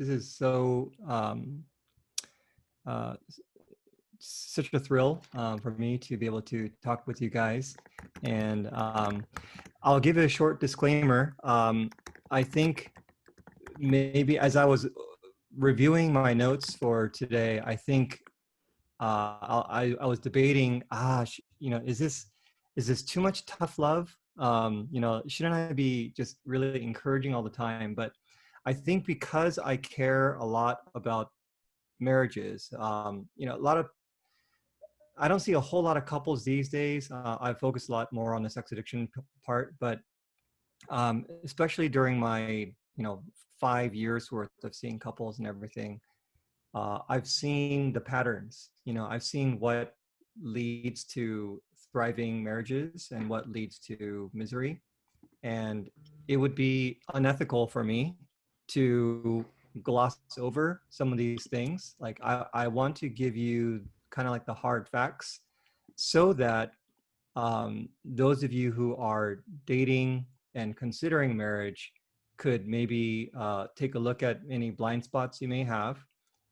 is so uh, such a thrill for me to be able to talk with you guys. And I'll give you a short disclaimer. I think maybe as I was reviewing my notes for today, I think I was debating, is this too much tough love? Shouldn't I be just really encouraging all the time? But I think because I care a lot about marriages, I don't see a whole lot of couples these days. I focus a lot more on the sex addiction part, but especially during my 5 years worth of seeing couples and everything, I've seen the patterns. I've seen what leads to thriving marriages and what leads to misery. And it would be unethical for me to gloss over some of these things. Like I want to give you kind of like the hard facts so that those of you who are dating and considering marriage could maybe take a look at any blind spots you may have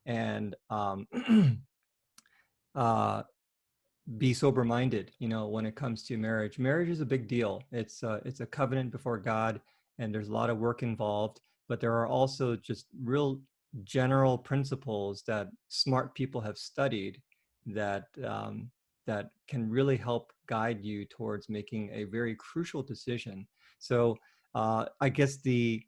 and be sober-minded, when it comes to marriage. Marriage is a big deal. It's a covenant before God, and there's a lot of work involved, but there are also just real general principles that smart people have studied that that can really help guide you towards making a very crucial decision. So I guess the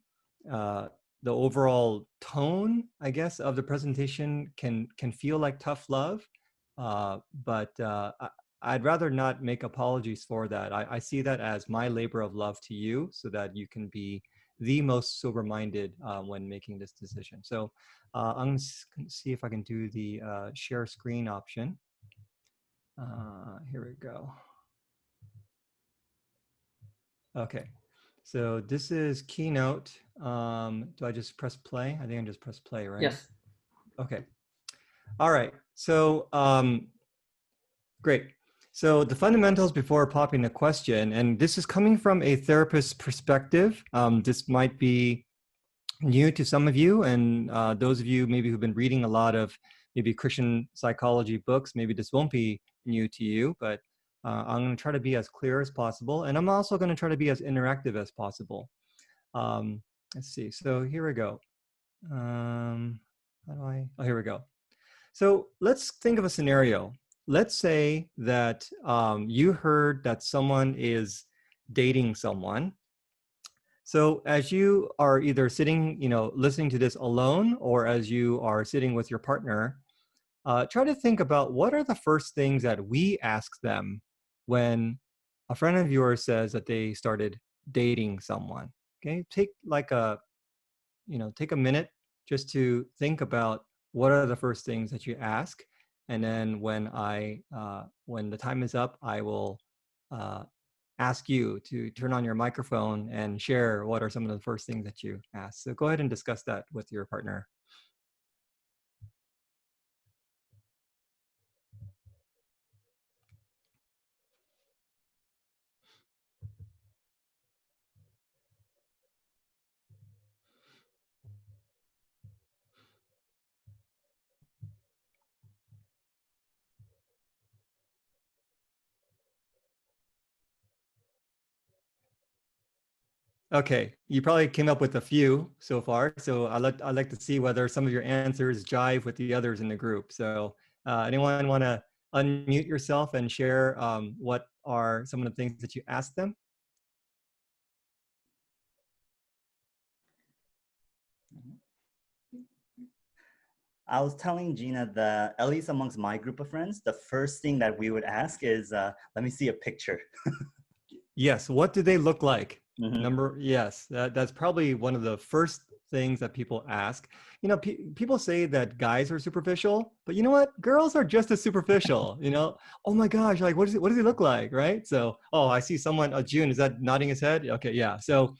overall tone, I guess, of the presentation can feel like tough love, but I'd rather not make apologies for that. I see that as my labor of love to you so that you can be the most sober-minded when making this decision. So I'm going to see if I can do the share screen option. Here we go. Okay, so this is Keynote. Do I just press play? I think I just press play, right? Yes. Okay. All right. So great. So the fundamentals before popping the question, and this is coming from a therapist's perspective. This might be new to some of you, and those of you maybe who've been reading a lot of maybe Christian psychology books, maybe this won't be new to you, but I'm going to try to be as clear as possible, and I'm also going to try to be as interactive as possible. Let's see. So here we go. How do I? Oh, here we go. So let's think of a scenario. Let's say that you heard that someone is dating someone. So as you are either sitting, listening to this alone, or as you are sitting with your partner, try to think about what are the first things that we ask them when a friend of yours says that they started dating someone. Okay, take a minute just to think about what are the first things that you ask, and then when the time is up, I will ask you to turn on your microphone and share what are some of the first things that you ask. So go ahead and discuss that with your partner. Okay, you probably came up with a few so far. So I'd like to see whether some of your answers jive with the others in the group. So anyone want to unmute yourself and share what are some of the things that you asked them? I was telling Gina that, at least amongst my group of friends, the first thing that we would ask is, let me see a picture. Yes, what do they look like? Mm-hmm. Yes, that's probably one of the first things that people ask. People say that guys are superficial, but you know what? Girls are just as superficial, Oh my gosh, like what does he look like, right? So, oh, I see someone, June, is that nodding his head? Okay, yeah. So,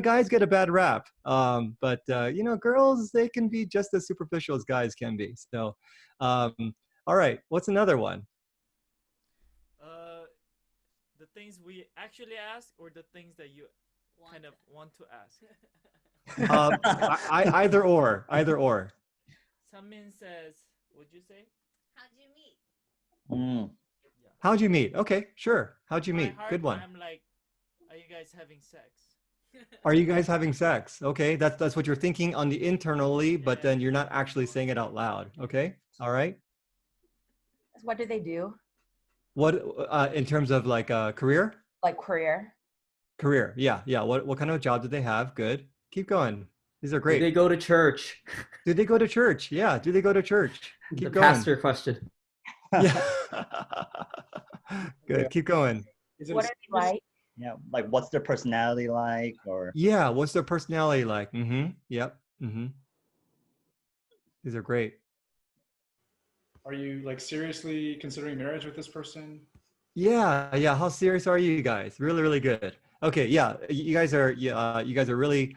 guys get a bad rap. But girls, they can be just as superficial as guys can be. So, all right, what's another one? The things we actually ask, or the things that you kind of want to ask? Either or, either or. Sunmin says, what'd you say? How'd you meet? Mm. Yeah. How'd you meet? Okay, sure. How'd you In my meet? heart, Good one. I'm like, are you guys having sex? Are you guys having sex? Okay, that's what you're thinking on the internally, but then you're not actually saying it out loud. Okay, all right. What do they do? What in terms of like career? Like career? Career, yeah, yeah. What kind of job do they have? Good. Keep going. These are Do they great. go to church? Do they go to church? Yeah. Do they go to church? The Keep going. pastor question. Yeah. Good. Keep going. Is it What are they like? Yeah, like what's their personality like, or Yeah. What's their personality like? Mm-hmm. Yep. Mm-hmm. These are great. Are you like seriously considering marriage with this person? Yeah. Yeah. How serious are you guys? Really, really good. Okay. Yeah. You guys are. You guys are really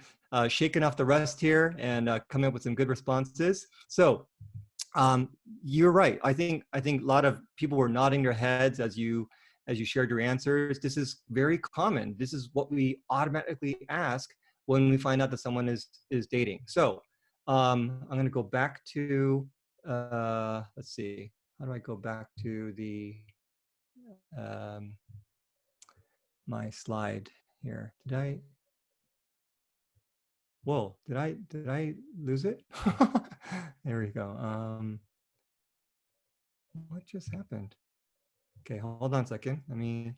shaking off the rust here and coming up with some good responses. So you're right. I think a lot of people were nodding their heads as you shared your answers. This is very common. This is what we automatically ask when we find out that someone is dating. So I'm going to go back to let's see. How do I go back to the um, my slide here? Did I? Whoa! Did I lose it? There we go. What just happened? Okay, hold on a second. Let me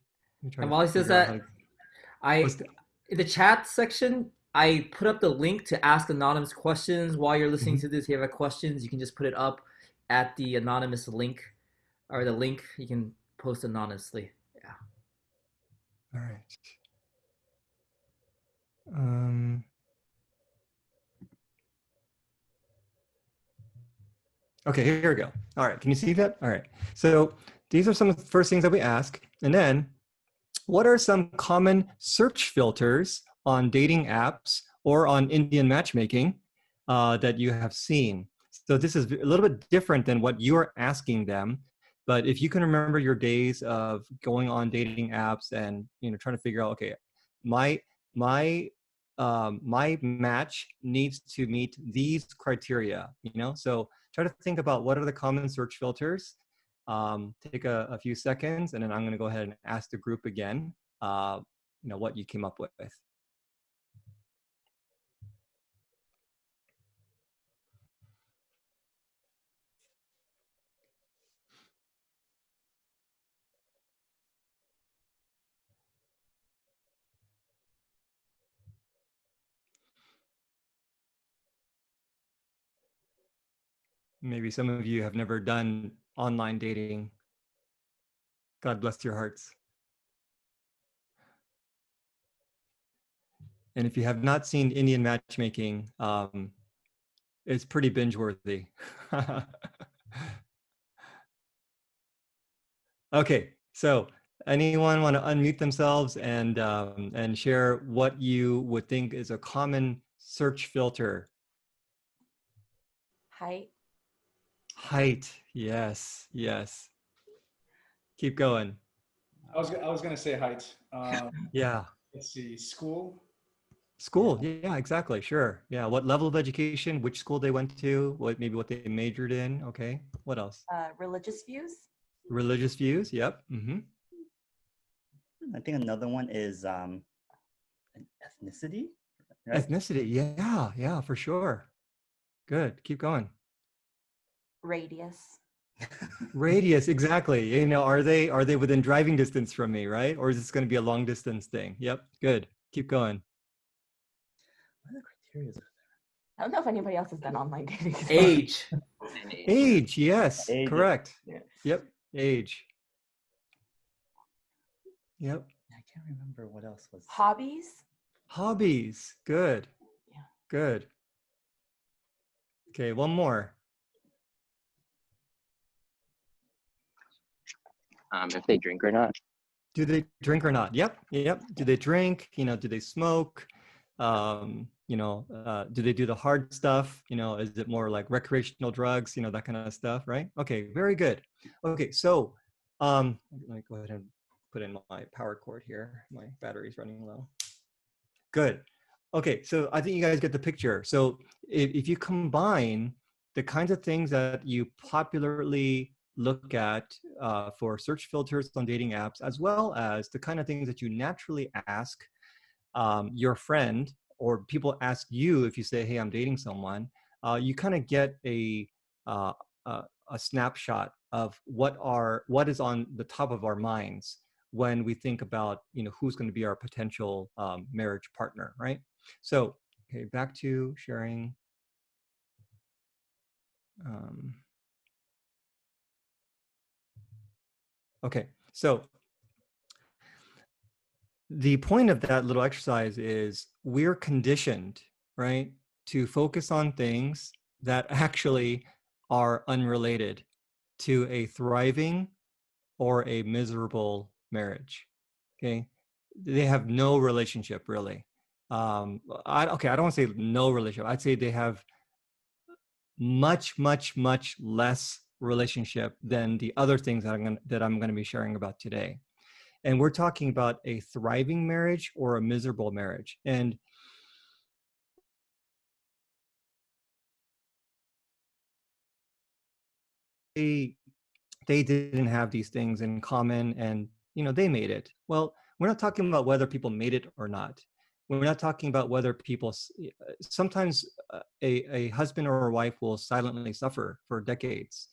try And to while he says figure out how that, to. I What's the, in the chat section, I put up the link to ask anonymous questions. While you're listening Mhm. to this, if you have questions, you can just put it up at the anonymous link, or the link you can post anonymously. Yeah. All right. Um, okay, here we go. All right, can you see that? All right. So these are some of the first things that we ask. And then what are some common search filters on dating apps or on Indian matchmaking that you have seen? So this is a little bit different than what you're asking them. But if you can remember your days of going on dating apps and trying to figure out, okay, my my my match needs to meet these criteria. So try to think about what are the common search filters. Take a few seconds, and then I'm going to go ahead and ask the group again, what you came up with. Maybe some of you have never done online dating. God bless your hearts. And if you have not seen Indian matchmaking, it's pretty binge worthy. Okay, so anyone want to unmute themselves and share what you would think is a common search filter? Height? Height, yes, yes. Keep going. I was gonna say height. Yeah. Let's see, school. School, yeah, exactly, sure. Yeah, what level of education, which school they went to, maybe what they majored in. Okay, what else? Religious views? Religious views, yep. I think another one is an ethnicity. Right? Ethnicity, yeah, yeah, for sure. Good, keep going. Radius? Radius, exactly. Are they within driving distance from me, right? Or is this going to be a long distance thing? Yep, good. Keep going. What are the criteria? I don't know if anybody else has done online dating. Age. Age, yes, Age. correct. Yeah. Yep, age. Yep. I can't remember what else was. Hobbies? Hobbies, good. Yeah. Good. Okay, one more. If they drink or not. Do they drink or not? Yep, yep. Do they drink? Do they smoke? Do they do the hard stuff? Is it more like recreational drugs? That kind of stuff, right? Okay, very good. Okay, so let me go ahead and put in my power cord here. My battery's running low. Good. Okay, so I think you guys get the picture. So if you combine the kinds of things that you popularly look at for search filters on dating apps, as well as the kind of things that you naturally ask your friend, or people ask you if you say, "Hey, I'm dating someone," you kind of get uh, a snapshot of what is on the top of our minds when we think about who's going to be our potential marriage partner, right? So, okay, back to sharing. Okay, so the point of that little exercise is we're conditioned, right, to focus on things that actually are unrelated to a thriving or a miserable marriage. Okay, they have no relationship really. Okay, I don't want to say no relationship. I'd say they have much, much, much less relationship than the other things that I'm going to be sharing about today. And we're talking about a thriving marriage or a miserable marriage. And they didn't have these things in common, and they made it. Well, we're not talking about whether people made it or not. We're not talking about whether people sometimes a husband or a wife will silently suffer for decades.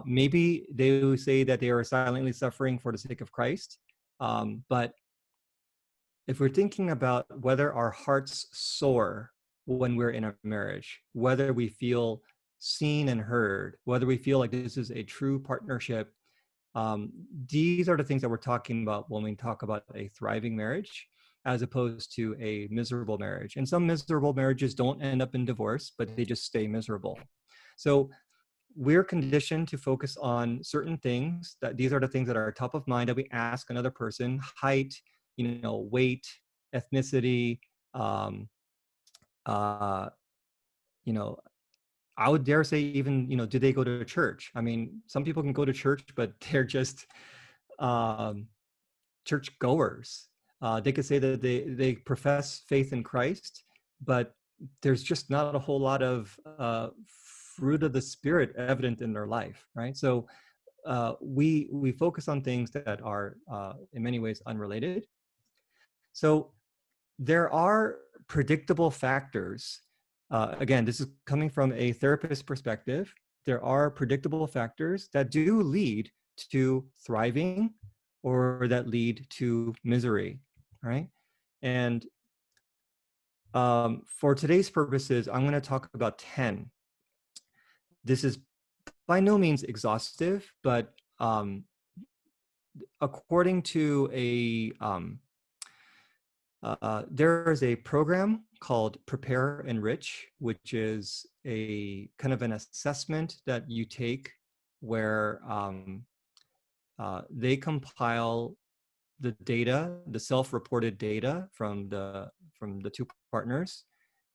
Maybe they will say that they are silently suffering for the sake of Christ, but if we're thinking about whether our hearts soar when we're in a marriage, whether we feel seen and heard, whether we feel like this is a true partnership, these are the things that we're talking about when we talk about a thriving marriage, as opposed to a miserable marriage. And some miserable marriages don't end up in divorce, but they just stay miserable. So we're conditioned to focus on certain things, that these are the things that are top of mind that we ask another person: height, weight, ethnicity, um, uh, you know, I would dare say even, do they go to church? I mean, some people can go to church, but they're just um, church goers. They could say that they profess faith in Christ, but there's just not a whole lot of fruit of the Spirit evident in their life, right? So we focus on things that are in many ways unrelated. So there are predictable factors. Again, this is coming from a therapist perspective. There are predictable factors that do lead to thriving or that lead to misery, right? And for today's purposes, I'm going to talk about 10. This is by no means exhaustive, but according to there is a program called Prepare Enrich, which is a kind of an assessment that you take where they compile the data, the self-reported data from the two partners,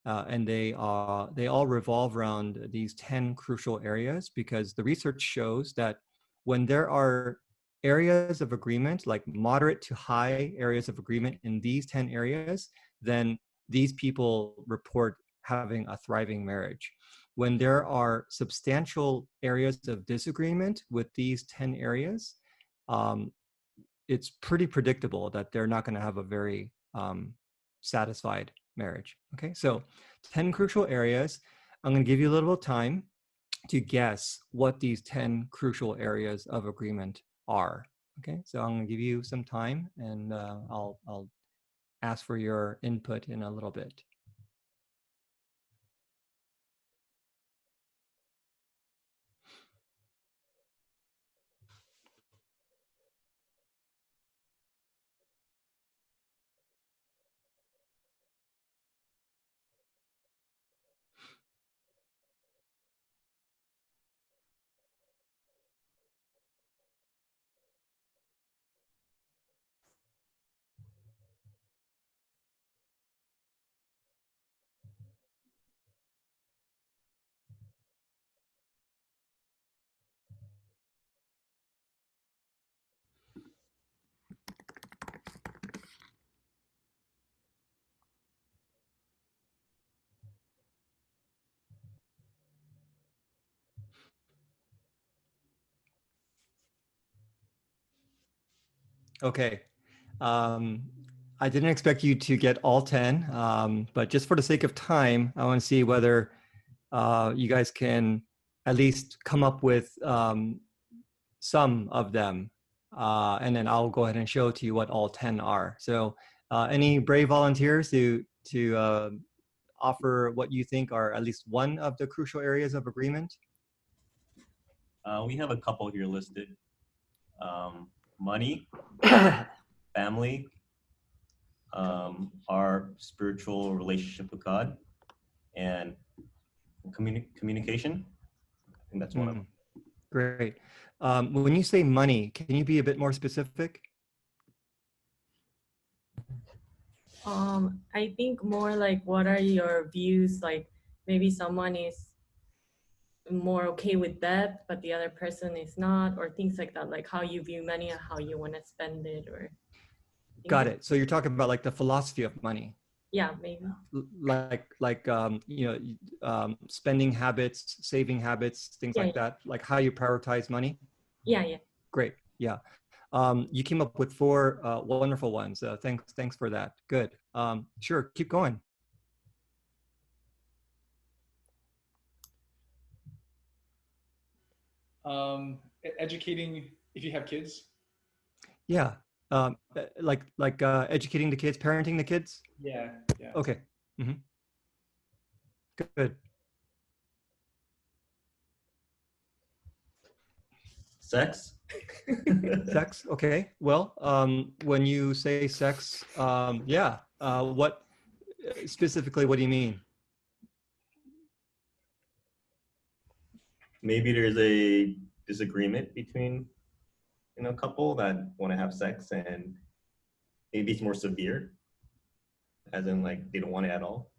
and they all revolve around these 10 crucial areas, because the research shows that when there are areas of agreement, like moderate to high areas of agreement in these 10 areas, then these people report having a thriving marriage. When there are substantial areas of disagreement with these 10 areas, it's pretty predictable that they're not going to have a very satisfied marriage. Okay, so 10 crucial areas. I'm going to give you a little time to guess what these 10 crucial areas of agreement are. Okay, so I'm going to give you some time, and I'll ask for your input in a little bit. Okay. Um, I didn't expect you to get all 10, but just for the sake of time, I want to see whether you guys can at least come up with some of them. And then I'll go ahead and show to you what all 10 are. So any brave volunteers to offer what you think are at least one of the crucial areas of agreement? We have a couple here listed. Money, family, our spiritual relationship with God, and communication. I think that's one of them. Great. When you say money, can you be a bit more specific? I think more like what are your views? Like maybe someone is more okay with debt, but the other person is not, or things like that. Like how you view money and how you want to spend it, or. Got it. So you're talking about like the philosophy of money. Yeah, maybe. Like spending habits, saving habits, things like that. Like how you prioritize money. Yeah. Great. Yeah. You came up with 4 wonderful ones. Thanks for that. Good. Sure, keep going. Educating if you have kids. Yeah. Like educating the kids, parenting the kids. Yeah. Okay. Good. Sex. Sex. Okay. Well, when you say sex, yeah. What specifically? What do you mean? Maybe there's a disagreement between a couple that want to have sex, and maybe it's more severe, as in like they don't want it at all.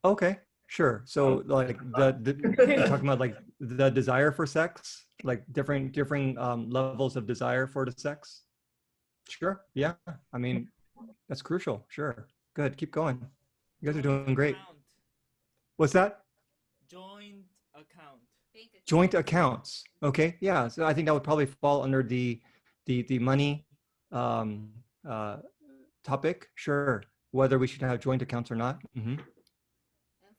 Okay, sure. So like you're talking about like the desire for sex, like different levels of desire for the sex. Sure. Yeah. I mean, that's crucial. Sure. Good. Keep going. You guys are doing great. Account. What's that? Joint account. Joint accounts. Okay. Yeah. So I think that would probably fall under the money topic. Sure. Whether we should have joint accounts or not. And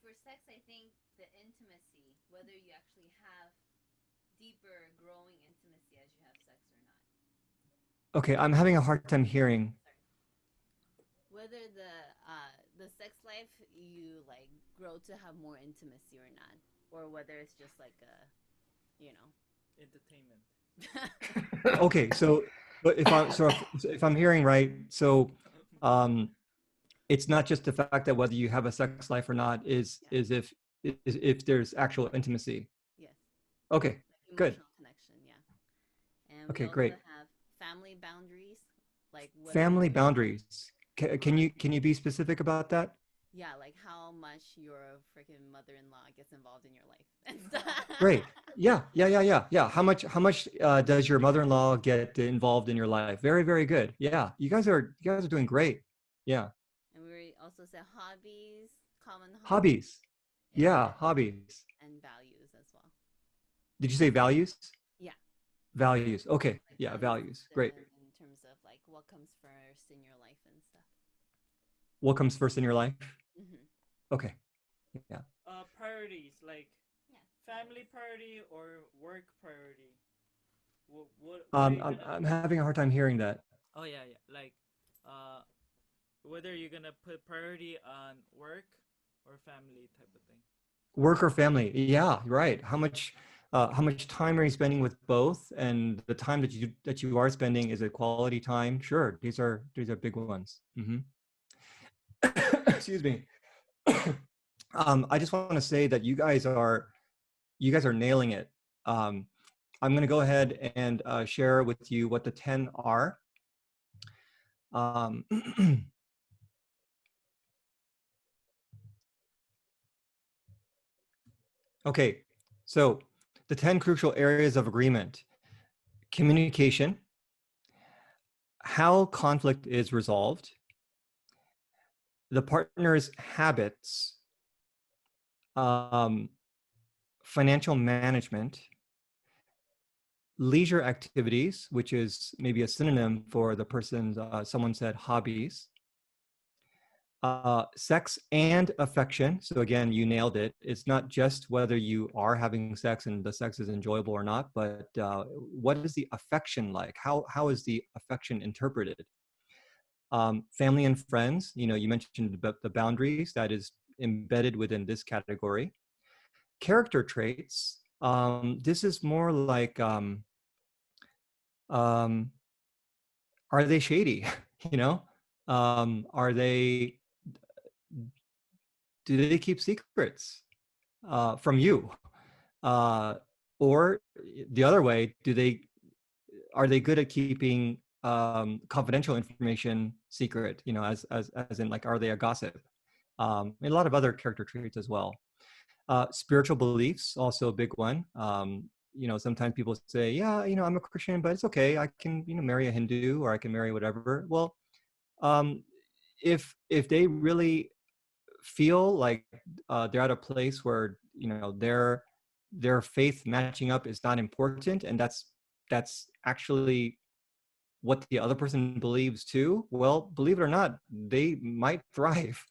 for sex, I think the intimacy, whether you actually have deeper, growing intimacy as you have sex or not. Okay, I'm having a hard time hearing. Whether the sex life you like grow to have more intimacy or not, or whether it's just like Entertainment. Okay, so but if I'm hearing right, so it's not just the fact that whether you have a sex life or not is if there's actual intimacy. Yes. Okay, like good. Emotional connection, yeah. And Okay, we also great. have family boundaries, like Family boundaries. Can you be specific about that? Yeah, like how much your freaking mother-in-law gets involved in your life and stuff. Great. Yeah. How much does your mother-in-law get involved in your life? Very, very good. Yeah, you guys are doing great. Yeah. And we also said hobbies, common Hobbies. Yeah, hobbies. and values as well. Did you say values? Yeah. Values. Okay. Like Yeah, values. Great. In terms of like what comes first in your life and stuff. What comes first in your life? Okay. Yeah. Priorities like Yeah. family priority or work priority. What I'm having a hard time hearing that. Oh yeah. Like whether you're gonna put priority on work or family type of thing. Work or family? Yeah, right. How much time are you spending with both? And the time that you are spending, is it quality time? Sure. These are big ones. Excuse me. I just want to say that you guys are nailing it. I'm going to go ahead and share with you what the 10 are. Okay, so the 10 crucial areas of agreement: communication, how conflict is resolved, the partner's habits, financial management, leisure activities, which is maybe a synonym for the person's, someone said hobbies. Sex and affection. So again, you nailed it. It's not just whether you are having sex and the sex is enjoyable or not, but what is the affection like? How is the affection interpreted? Family and friends, you mentioned the boundaries that is embedded within this category. Character traits, this is more like, are they shady? Are they, do they keep secrets from you? Or the other way, are they good at keeping confidential information secret? As in, like, are they a gossip? And a lot of other character traits as well. Spiritual beliefs, also a big one. Sometimes people say, yeah, I'm a Christian, but it's okay. I can, marry a Hindu, or I can marry whatever. Well, if they really feel like they're at a place where their faith matching up is not important, and that's actually what the other person believes too, well, believe it or not, they might thrive.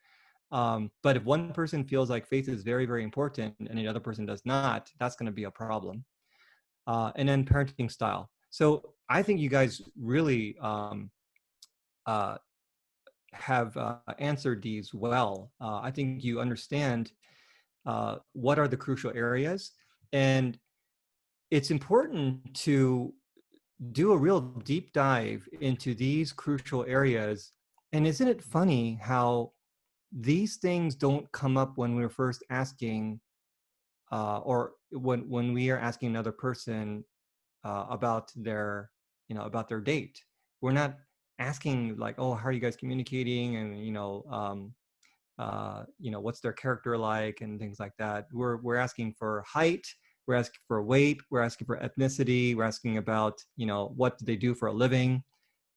But if one person feels like faith is very, very important and the other person does not, that's going to be a problem. And then parenting style. So I think you guys really have answered these well. I think you understand what are the crucial areas. And it's important to do a real deep dive into these crucial areas. And isn't it funny how these things don't come up when we're first asking, or when we are asking another person about their date? We're not asking like, oh, how are you guys communicating, and what's their character like, and things like that. We're asking for height, we're asking for weight, we're asking for ethnicity, we're asking about what do they do for a living.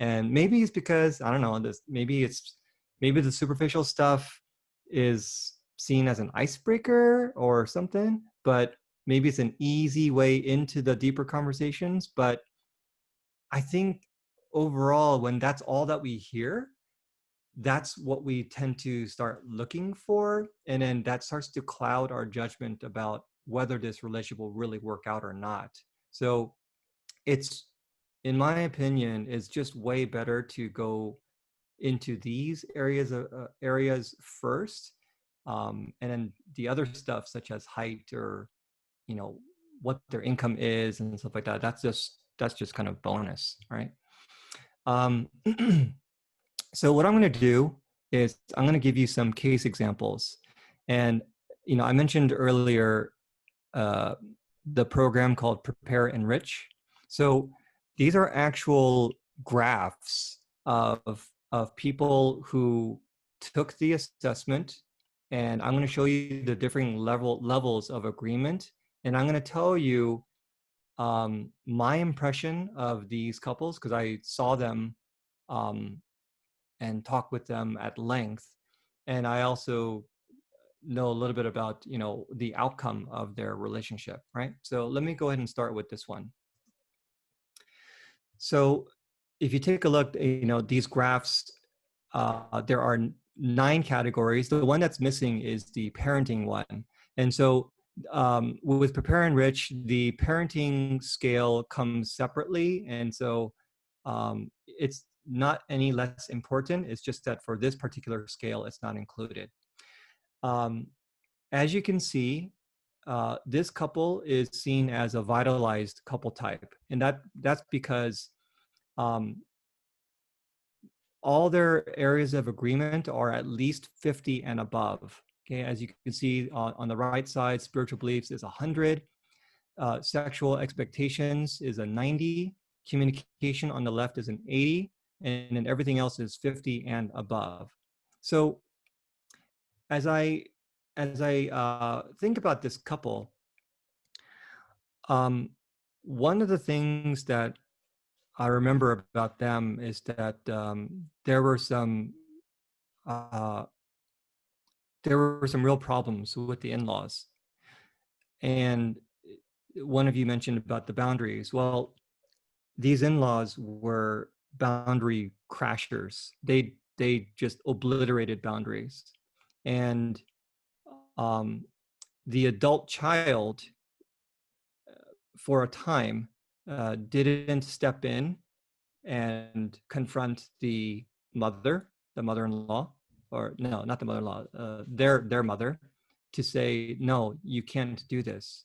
And maybe it's because, I don't know, maybe the superficial stuff is seen as an icebreaker or something, but maybe it's an easy way into the deeper conversations. But I think overall, when that's all that we hear, that's what we tend to start looking for. And then that starts to cloud our judgment about whether this relationship will really work out or not. So it's, in my opinion, it's just way better to go into these areas first. And then the other stuff, such as height, or, what their income is and stuff like that, that's just kind of bonus, right? So what I'm going to do is I'm going to give you some case examples. And, I mentioned earlier the program called Prepare Enrich. So these are actual graphs of people who took the assessment, and I'm going to show you the different levels of agreement. And I'm going to tell you my impression of these couples, because I saw them and talk with them at length. And I also know a little bit about, the outcome of their relationship, right? So let me go ahead and start with this one. So if you take a look, these graphs, there are 9 categories. The one that's missing is the parenting one. And so with Prepare Enrich, the parenting scale comes separately. And so it's not any less important. It's just that for this particular scale, it's not included. As you can see, this couple is seen as a vitalized couple type. And that's because all their areas of agreement are at least 50 and above. Okay, as you can see on the right side, spiritual beliefs is 100, sexual expectations is a 90, communication on the left is an 80, and then everything else is 50 and above. So as I think about this couple, one of the things that I remember about them is that there were some real problems with the in-laws, and one of you mentioned about the boundaries. Well, these in-laws were boundary crashers. They just obliterated boundaries, and um, the adult child, for a time, didn't step in and confront the mother-in-law, or no, not the mother-in-law, their mother, to say, no, you can't do this.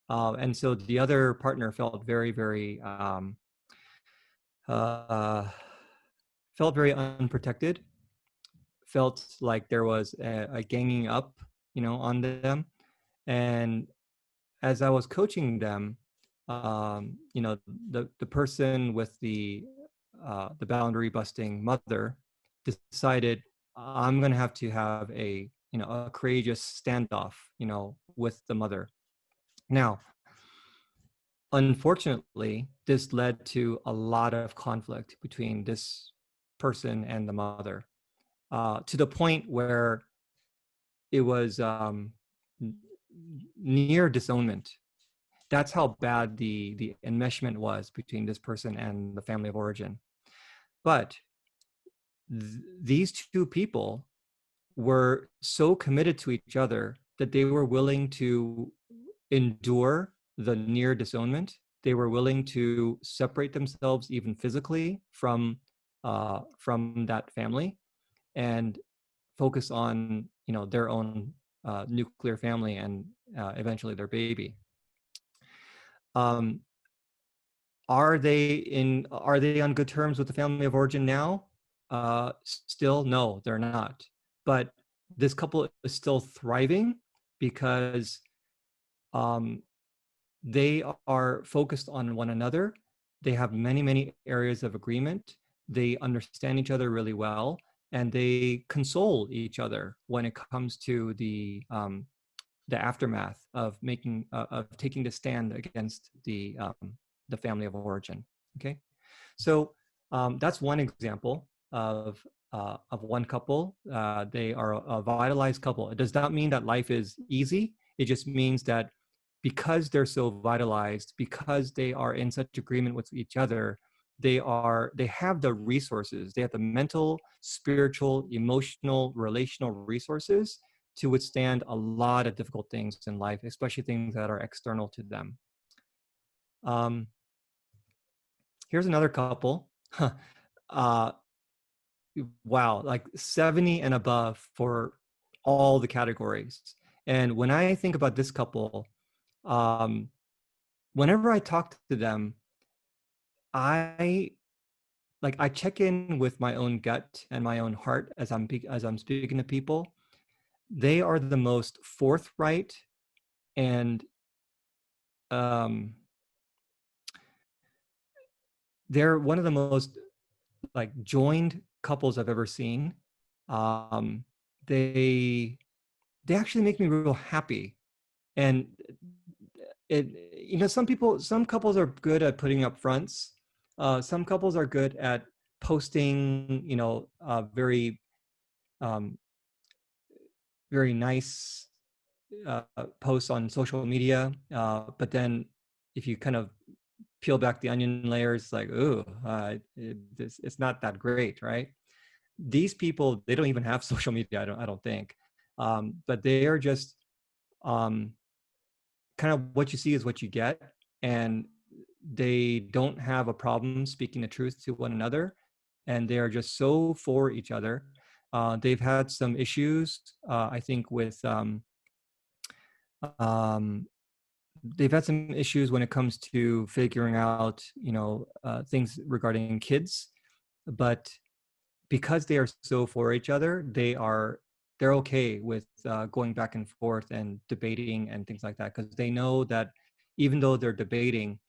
And so the other partner felt very uh, felt very unprotected, felt like there was a ganging up, on them. And as I was coaching them, the person with the boundary busting mother decided, I'm going to have a courageous standoff, with the mother. Now, unfortunately, this led to a lot of conflict between this person and the mother, to the point where it was near disownment. That's how bad the enmeshment was between this person and the family of origin. But these two people were so committed to each other that they were willing to endure the near disownment. They were willing to separate themselves even physically from that family and focus on their own nuclear family and eventually their baby. Are they on good terms with the family of origin now? Still, no, they're not. But this couple is still thriving because they are focused on one another. They have many areas of agreement. They understand each other really well, and they console each other when it comes to the aftermath of taking the stand against the family of origin. Okay, so that's one example of one couple. They are a vitalized couple. It does not mean that life is easy. It just means that because they're so vitalized, because they are in such agreement with each other, they have the resources. They have the mental, spiritual, emotional, relational resources to withstand a lot of difficult things in life, especially things that are external to them. Here's another couple. Wow, like 70 and above for all the categories. And when I think about this couple, whenever I talk to them, I check in with my own gut and my own heart as I'm speaking to people. They are the most forthright and they're one of the most joined couples I've ever seen. They actually make me real happy. And some couples are good at putting up fronts. Some couples are good at posting, very, very nice posts on social media. But then if you kind of peel back the onion layers, like, ooh, it's not that great, right? These people, they don't even have social media, I don't think. But they are just kind of what you see is what you get, and they don't have a problem speaking the truth to one another, and they are just so for each other. They've had some issues, I think, with they've had some issues when it comes to figuring out, things regarding kids, but because they are so for each other, they're okay with going back and forth and debating and things like that, because they know that even though they're debating,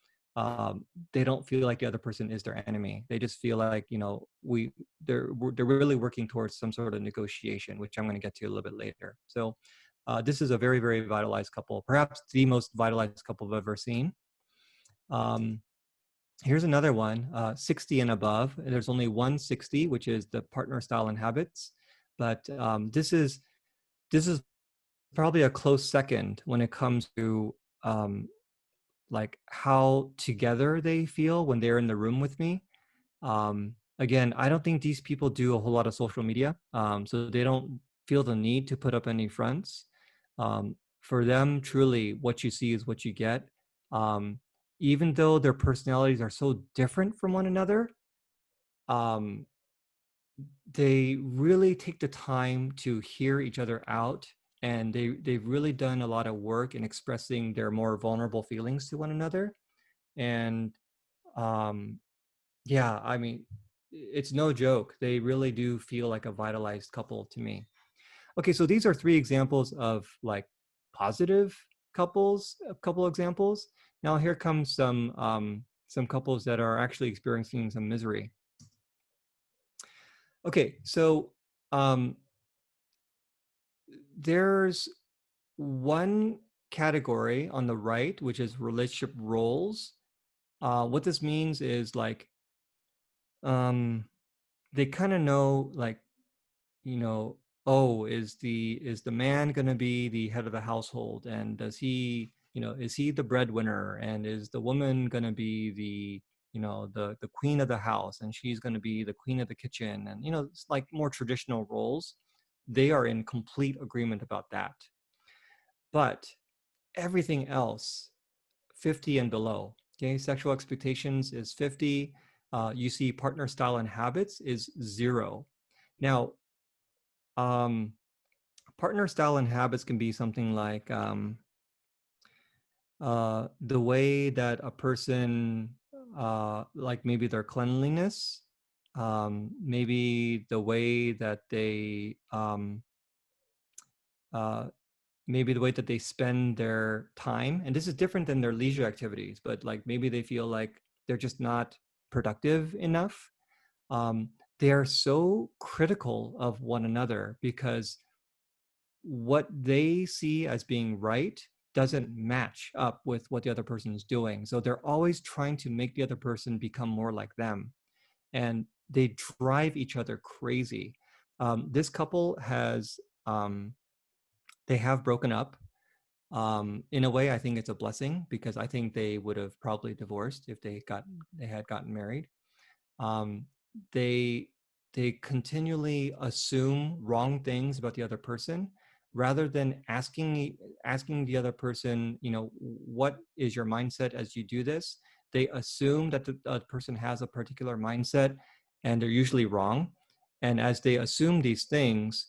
they don't feel like the other person is their enemy. They just feel like, they're really working towards some sort of negotiation, which I'm going to get to a little bit later. So this is a very, very vitalized couple, perhaps the most vitalized couple I've ever seen. Here's another one, 60 and above. There's only one 60, which is the partner style and habits. But this is probably a close second when it comes to like how together they feel when they're in the room with me. Again, I don't think these people do a whole lot of social media, so they don't feel the need to put up any fronts. For them, truly, what you see is what you get. Even though their personalities are so different from one another, um, they really take the time to hear each other out, and they've really done a lot of work in expressing their more vulnerable feelings to one another. And um, yeah, I mean, it's no joke. They really do feel like a vitalized couple to me. Okay, so these are three examples of like positive couples, a couple examples. Now here comes some couples that are actually experiencing some misery. Okay, so um, there's one category on the right, which is relationship roles. What this means is like they kind of know, like, you know, oh, is the man going to be the head of the household, and does he, you know, is he the breadwinner, and is the woman going to be the, you know, the queen of the house, and she's going to be the queen of the kitchen, and, you know, it's like more traditional roles. They are in complete agreement about that. But everything else, 50 and below, okay, sexual expectations is 50. You see partner style and habits is 0. Now, partner style and habits can be something like the way that a person, like maybe their cleanliness, maybe the way that they, uh, maybe the way that they spend their time. And this is different than their leisure activities, but like maybe they feel like they're just not productive enough. Um, they are so critical of one another because what they see as being right doesn't match up with what the other person is doing. So they're always trying to make the other person become more like them. And they drive each other crazy. This couple has, they have broken up. In a way, I think it's a blessing because I think they would have probably divorced if they had gotten married. um, they they continually assume wrong things about the other person rather than asking the other person, you know, what is your mindset as you do this. They assume that the other person has a particular mindset, and they're usually wrong. And as they assume these things,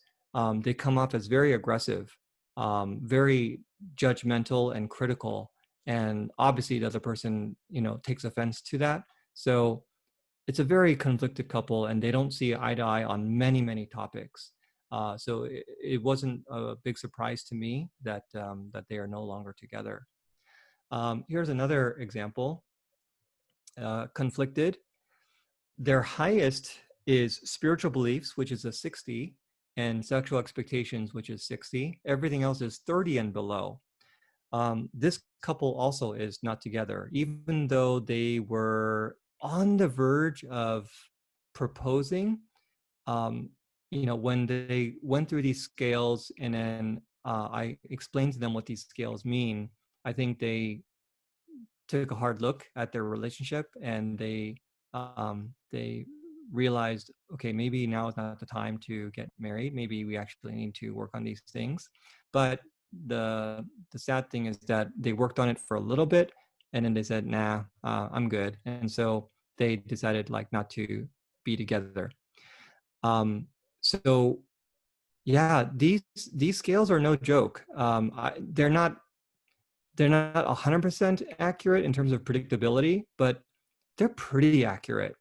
they come off as very aggressive, very judgmental and critical, and obviously the other person, you know, takes offense to that. So it's a very conflicted couple, and they don't see eye to eye on many, many topics. So it wasn't a big surprise to me that that they are no longer together. Here's another example. Conflicted. Their highest is spiritual beliefs, which is a 60, and sexual expectations, which is 60. Everything else is 30 and below. This couple also is not together, even though they were on the verge of proposing. Um, you know, when they went through these scales, and then I explained to them what these scales mean, I think they took a hard look at their relationship, and they realized, okay, maybe now is not the time to get married. Maybe we actually need to work on these things. But the sad thing is that they worked on it for a little bit, and then they said, nah, I'm good. And so they decided like not to be together. So yeah, these scales are no joke. They're not 100% accurate in terms of predictability, but they're pretty accurate,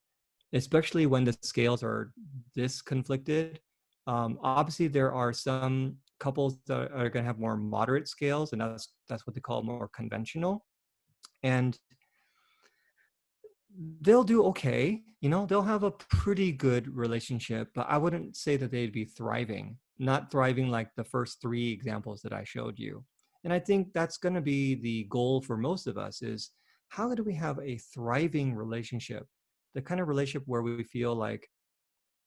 especially when the scales are this conflicted. Obviously, there are some couples that are going to have more moderate scales, and that's what they call more conventional. And they'll do okay, you know, they'll have a pretty good relationship, but I wouldn't say that they'd be thriving, not thriving like the first three examples that I showed you. And I think that's going to be the goal for most of us, is how do we have a thriving relationship, the kind of relationship where we feel like,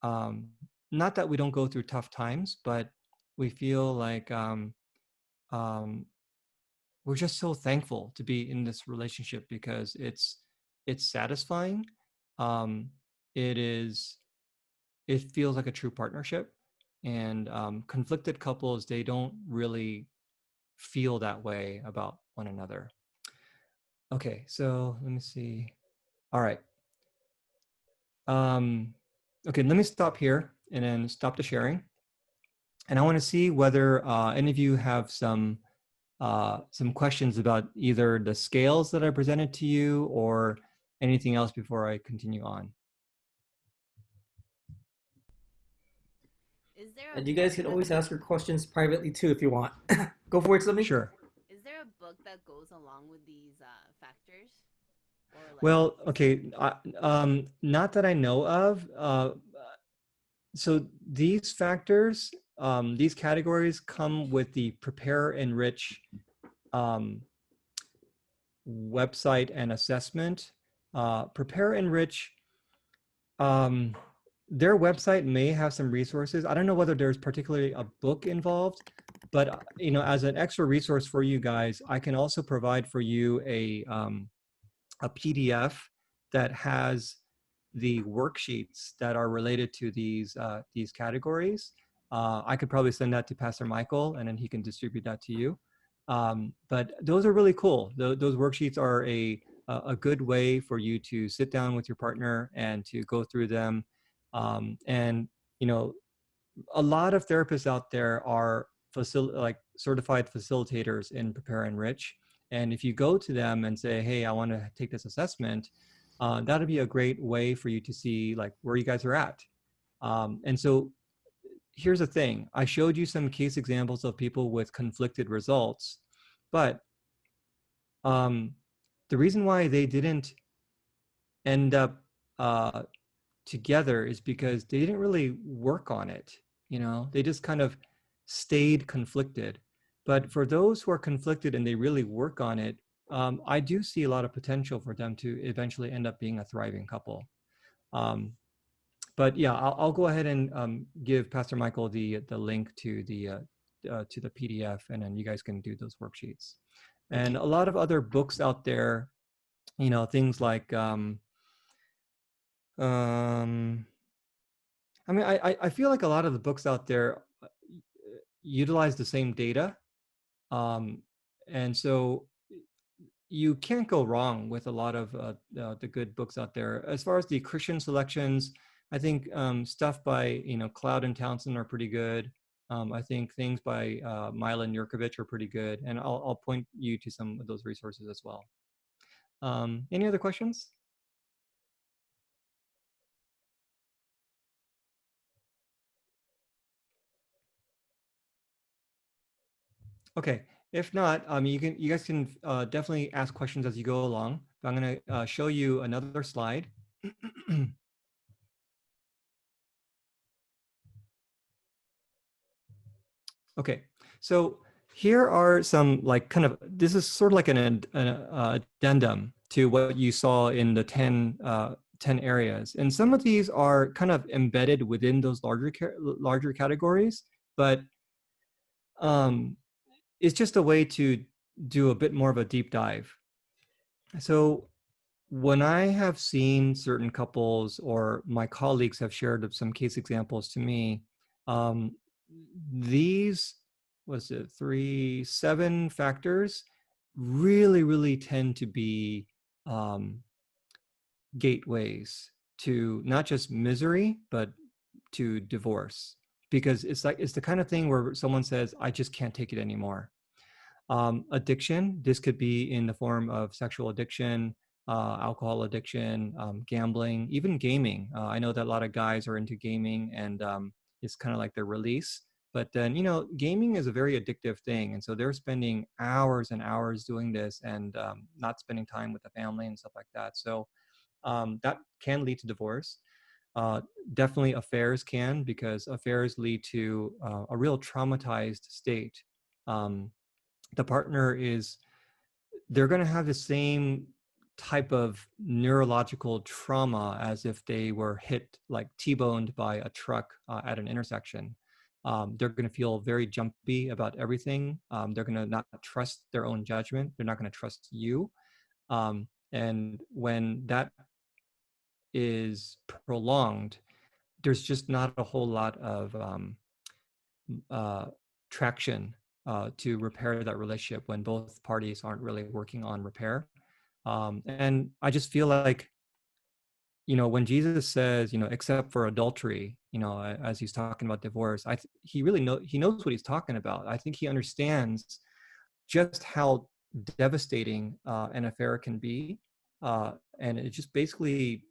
um, not that we don't go through tough times, but we feel like um, we're just so thankful to be in this relationship because it's satisfying. It feels like a true partnership, and conflicted couples, they don't really feel that way about one another. Okay, so let me see. All right. Okay, let me stop here and then stop the sharing. And I want to see whether any of you have some questions about either the scales that I presented to you or anything else before I continue on. Is there a And you guys book can that always ask your questions privately too if you want. Go for it, Slimmy. Sure. is there a book that goes along with these factors? Or like Well, okay, not that I know of. So these factors, these categories come with the Prepare Enrich website and assessment. Prepare Enrich, their website may have some resources. I don't know whether there's particularly a book involved, but you know, as an extra resource for you guys, I can also provide for you a PDF that has the worksheets that are related to these categories. I could probably send that to Pastor Michael, and then he can distribute that to you. But those are really cool. Those worksheets are a good way for you to sit down with your partner and to go through them. And you know, a lot of therapists out there are like certified facilitators in Prepare Enrich. And if you go to them and say, hey, I want to take this assessment, that'd be a great way for you to see like where you guys are at. And so here's the thing. I showed you some case examples of people with conflicted results, but the reason why they didn't end up together is because they didn't really work on it. You know, they just kind of stayed conflicted. But for those who are conflicted and they really work on it, I do see a lot of potential for them to eventually end up being a thriving couple. But yeah, I'll go ahead and give Pastor Michael the link to the PDF, and then you guys can do those worksheets. And a lot of other books out there, you know, things like I mean, I feel like a lot of the books out there utilize the same data. And so you can't go wrong with a lot of the good books out there. As far as the Christian selections, I think stuff by, you know, Cloud and Townsend are pretty good. I think things by Milan Yurkovich are pretty good. And I'll point you to some of those resources as well. Any other questions? Okay, if not, you guys can definitely ask questions as you go along. But I'm going to show you another slide. Okay, so here are some like kind of, this is sort of like an addendum to what you saw in the 10 areas. And some of these are kind of embedded within those larger categories, but it's just a way to do a bit more of a deep dive. So when I have seen certain couples or my colleagues have shared some case examples to me, these, was it 7 factors really tend to be gateways to not just misery, but to divorce. Because it's the kind of thing where someone says, I just can't take it anymore. Addiction, this could be in the form of sexual addiction, alcohol addiction, gambling, even gaming. I know that a lot of guys are into gaming, and it's kind of like their release. But then, you know, gaming is a very addictive thing. And so they're spending hours and hours doing this and not spending time with the family and stuff like that. So that can lead to divorce. Definitely affairs can, because affairs lead to a real traumatized state. The partner they're going to have the same type of neurological trauma as if they were hit, like T-boned by a truck at an intersection. They're going to feel very jumpy about everything. They're going to not trust their own judgment. They're not going to trust you. And when that is prolonged, there's just not a whole lot of traction to repair that relationship when both parties aren't really working on repair. And I just feel like, when Jesus says, except for adultery, as he's talking about divorce, he really he knows what he's talking about. I think he understands just how devastating an affair can be, and it just basically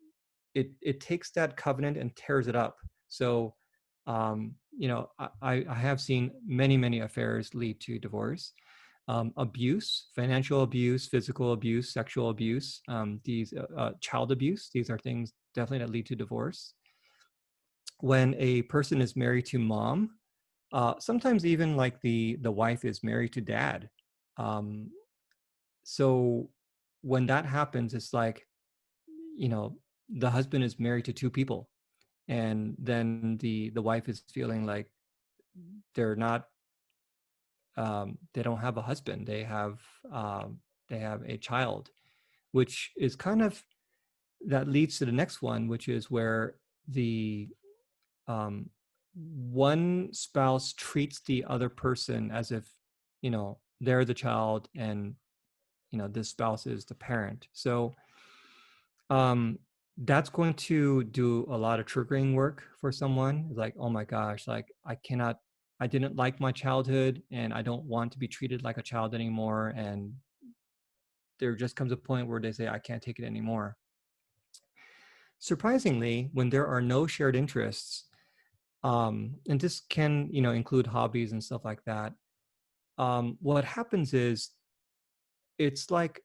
it takes that covenant and tears it up. So, I have seen many affairs lead to divorce. Abuse, financial abuse, physical abuse, sexual abuse, these child abuse, these are things definitely that lead to divorce. When a person is married to mom, sometimes even like the wife is married to dad. So when that happens, it's like, the husband is married to two people, and then the wife is feeling like they're not they don't have a husband. They have a child, which is kind of that leads to the next one, which is where the one spouse treats the other person as if they're the child, and this spouse is the parent. So that's going to do a lot of triggering work for someone. Like, oh my gosh, like I didn't like my childhood, and I don't want to be treated like a child anymore. And there just comes a point where they say, I can't take it anymore. Surprisingly, when there are no shared interests, and this can, include hobbies and stuff like that, what happens is it's like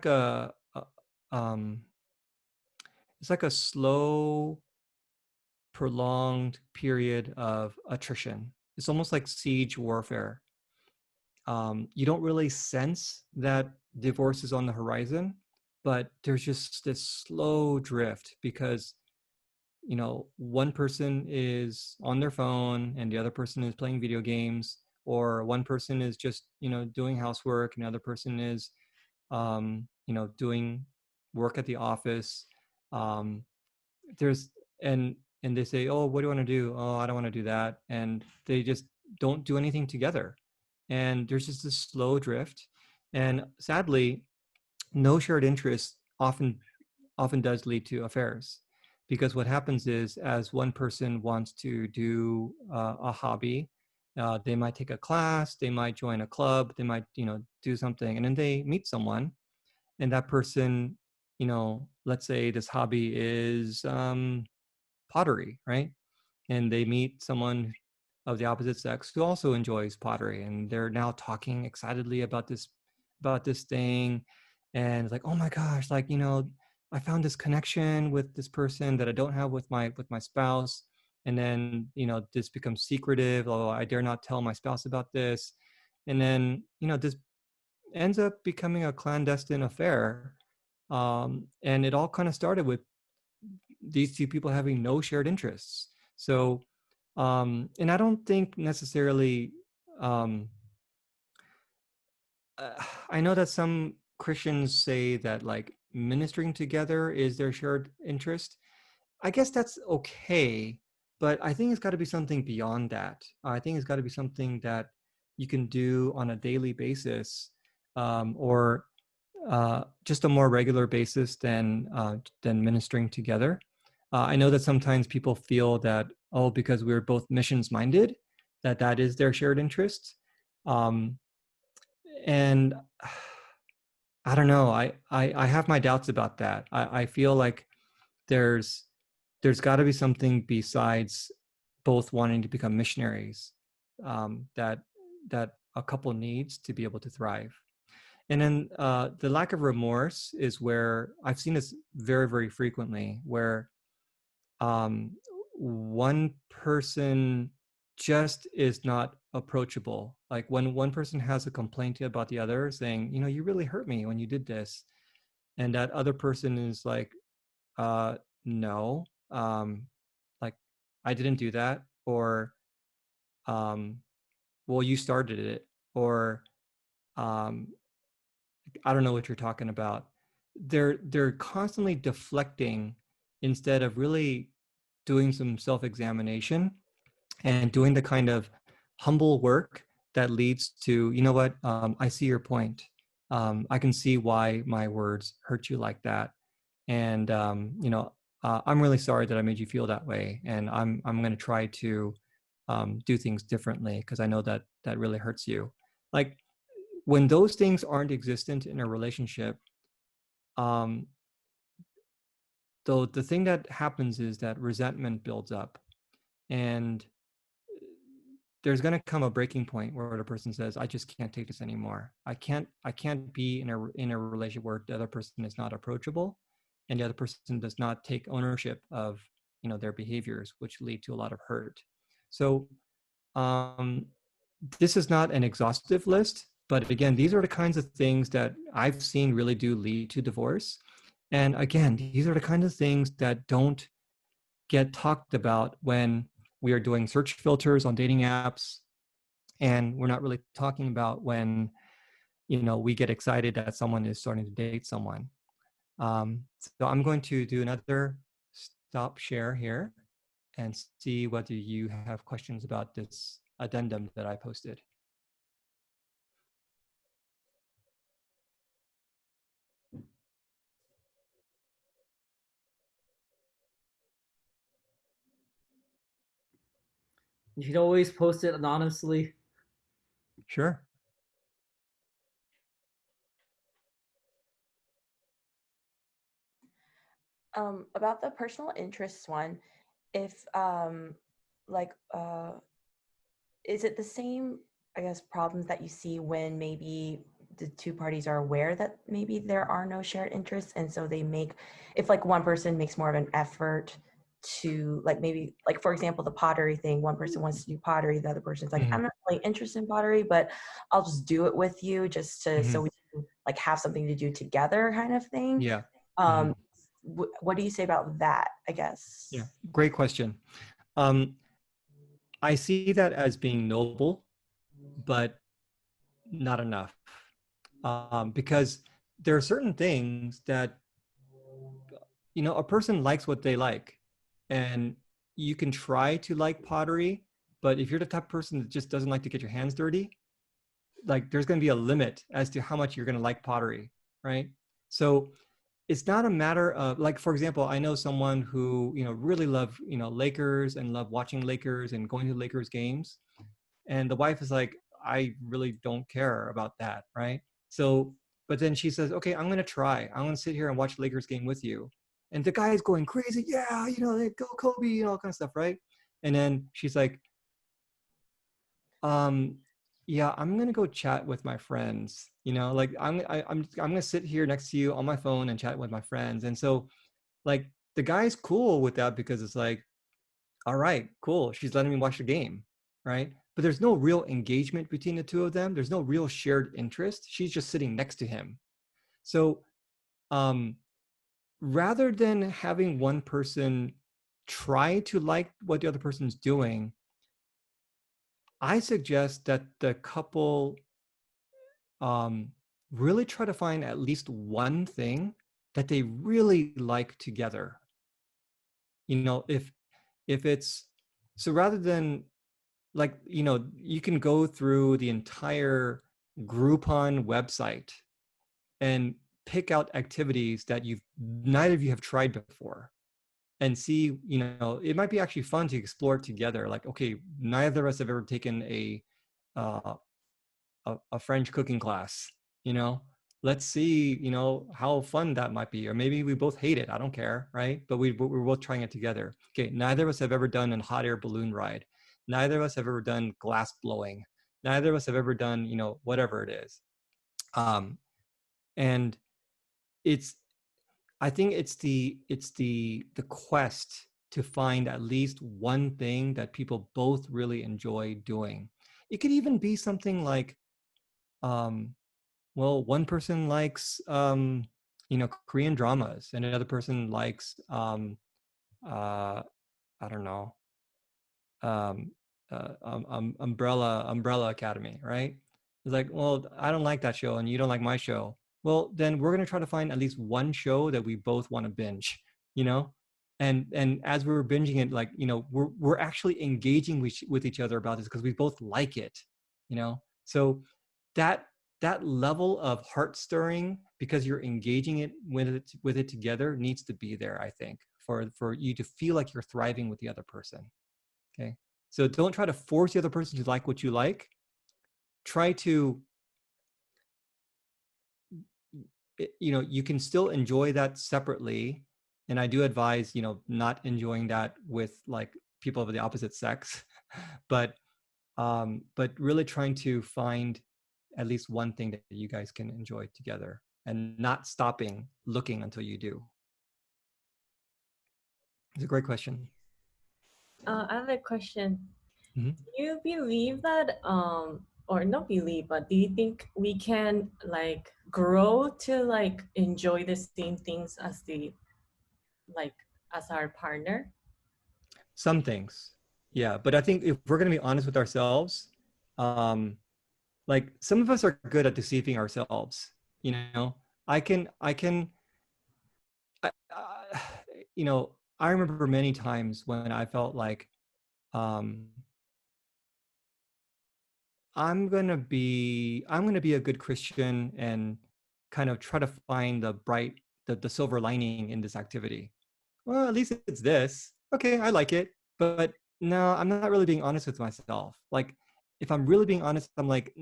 a um, it's like a slow, prolonged period of attrition. It's almost like siege warfare. You don't really sense that divorce is on the horizon, but there's just this slow drift because one person is on their phone and the other person is playing video games, or one person is just doing housework and the other person is doing work at the office. There's and they say, oh, what do you want to do? Oh, I don't want to do that. And they just don't do anything together, and there's just this slow drift. And sadly, no shared interest often does lead to affairs, because what happens is, as one person wants to do a hobby, they might take a class, they might join a club, they might do something, and then they meet someone, and that person, let's say this hobby is pottery, right? And they meet someone of the opposite sex who also enjoys pottery, and they're now talking excitedly about this thing. And it's like, oh my gosh, like I found this connection with this person that I don't have with my spouse. And then this becomes secretive. Oh, I dare not tell my spouse about this. And then this ends up becoming a clandestine affair. And it all kind of started with these two people having no shared interests. So, and I don't think necessarily, um, I know that some Christians say that like ministering together is their shared interest. I guess that's okay, but I think it's got to be something beyond that. I think it's got to be something that you can do on a daily basis, or just a more regular basis than ministering together. I know that sometimes people feel that, oh, because we're both missions minded, that is their shared interest. And I don't know. I have my doubts about that. I feel like there's got to be something besides both wanting to become missionaries, that a couple needs to be able to thrive. And then the lack of remorse is where I've seen this very, very frequently, where one person just is not approachable. Like when one person has a complaint about the other, saying, you really hurt me when you did this. And that other person is like, no, like I didn't do that. or well, you started it, or I don't know what you're talking about. They're constantly deflecting instead of really doing some self-examination and doing the kind of humble work that leads to, you know what, I see your point. I can see why my words hurt you like that. And, you know, I'm really sorry that I made you feel that way. And I'm going to try to do things differently because I know that that really hurts you. Like when those things aren't existent in a relationship, though the thing that happens is that resentment builds up, and there's going to come a breaking point where the person says, I just can't take this anymore. I can't be in a relationship where the other person is not approachable and the other person does not take ownership of, you know, their behaviors, which lead to a lot of hurt. So this is not an exhaustive list, but again, these are the kinds of things that I've seen really do lead to divorce. And again, these are the kinds of things that don't get talked about when we are doing search filters on dating apps, and we're not really talking about when, you know, we get excited that someone is starting to date someone. So I'm going to do another stop share here and see whether you have questions about this addendum that I posted. You should always post it anonymously. Sure. About the personal interests one, if like is it the same, I guess, problems that you see when maybe the two parties are aware that maybe there are no shared interests, and so they make, if like one person makes more of an effort to, like, maybe like for example the pottery thing, one person wants to do pottery, the other person's like, I'm not really interested in pottery, but I'll just do it with you just to so we can like have something to do together kind of thing. Yeah. What do you say about that, I guess? Yeah, great question. I see that as being noble, but not enough. Because there are certain things that, you know, a person likes what they like, and you can try to like pottery, but if you're the type of person that just doesn't like to get your hands dirty, like there's going to be a limit as to how much you're going to like pottery, right? So it's not a matter of, like, for example, I know someone who, you know, really love, you know, Lakers and love watching Lakers and going to Lakers games, and the wife is like, I really don't care about that, right? So, but then she says, okay, I'm going to try. I'm going to sit here and watch Lakers game with you. And the guy is going crazy. Yeah, you know, go Kobe, you know, all kind of stuff, right? And then she's like, yeah, I'm going to go chat with my friends. You know, like I'm going to sit here next to you on my phone and chat with my friends. And so, like, the guy's cool with that because it's like, all right, cool. She's letting me watch the game, right? But there's no real engagement between the two of them. There's no real shared interest. She's just sitting next to him. So rather than having one person try to like what the other person's doing, I suggest that the couple really try to find at least one thing that they really like together. You know, if it's, so rather than, like, you know, you can go through the entire Groupon website and pick out activities that neither of you have tried before, and see, you know, it might be actually fun to explore together. Like, okay, neither of us have ever taken a French cooking class, you know, let's see, you know, how fun that might be. Or maybe we both hate it, I don't care, right? But we're both trying it together. Okay, neither of us have ever done a hot air balloon ride. Neither of us have ever done glass blowing. Neither of us have ever done, you know, whatever it is. And it's, I think it's the quest to find at least one thing that people both really enjoy doing. It could even be something like, well, one person likes, you know, Korean dramas, and another person likes, I don't know, Umbrella Academy, right? It's like, well, I don't like that show and you don't like my show. Well, then we're gonna try to find at least one show that we both want to binge, you know? And as we were binging it, like, you know, we're actually engaging with each other about this because we both like it, you know? So that level of heart stirring, because you're engaging it with it together, needs to be there, I think, for you to feel like you're thriving with the other person. Okay. So don't try to force the other person to like what you like. Try to, you know, you can still enjoy that separately. And I do advise, you know, not enjoying that with like people of the opposite sex, but really trying to find at least one thing that you guys can enjoy together and not stopping looking until you do. It's a great question. I have a question. Mhm. Do you believe that, or not believe, but do you think we can like grow to like enjoy the same things as like as our partner? Some things, yeah. But I think if we're going to be honest with ourselves, like some of us are good at deceiving ourselves. You know, I can, I, you know, I remember many times when I felt like, um, I'm gonna be a good Christian and kind of try to find the silver lining in this activity. Well, at least it's this. Okay, I like it, but no, I'm not really being honest with myself. Like, if I'm really being honest, I'm like,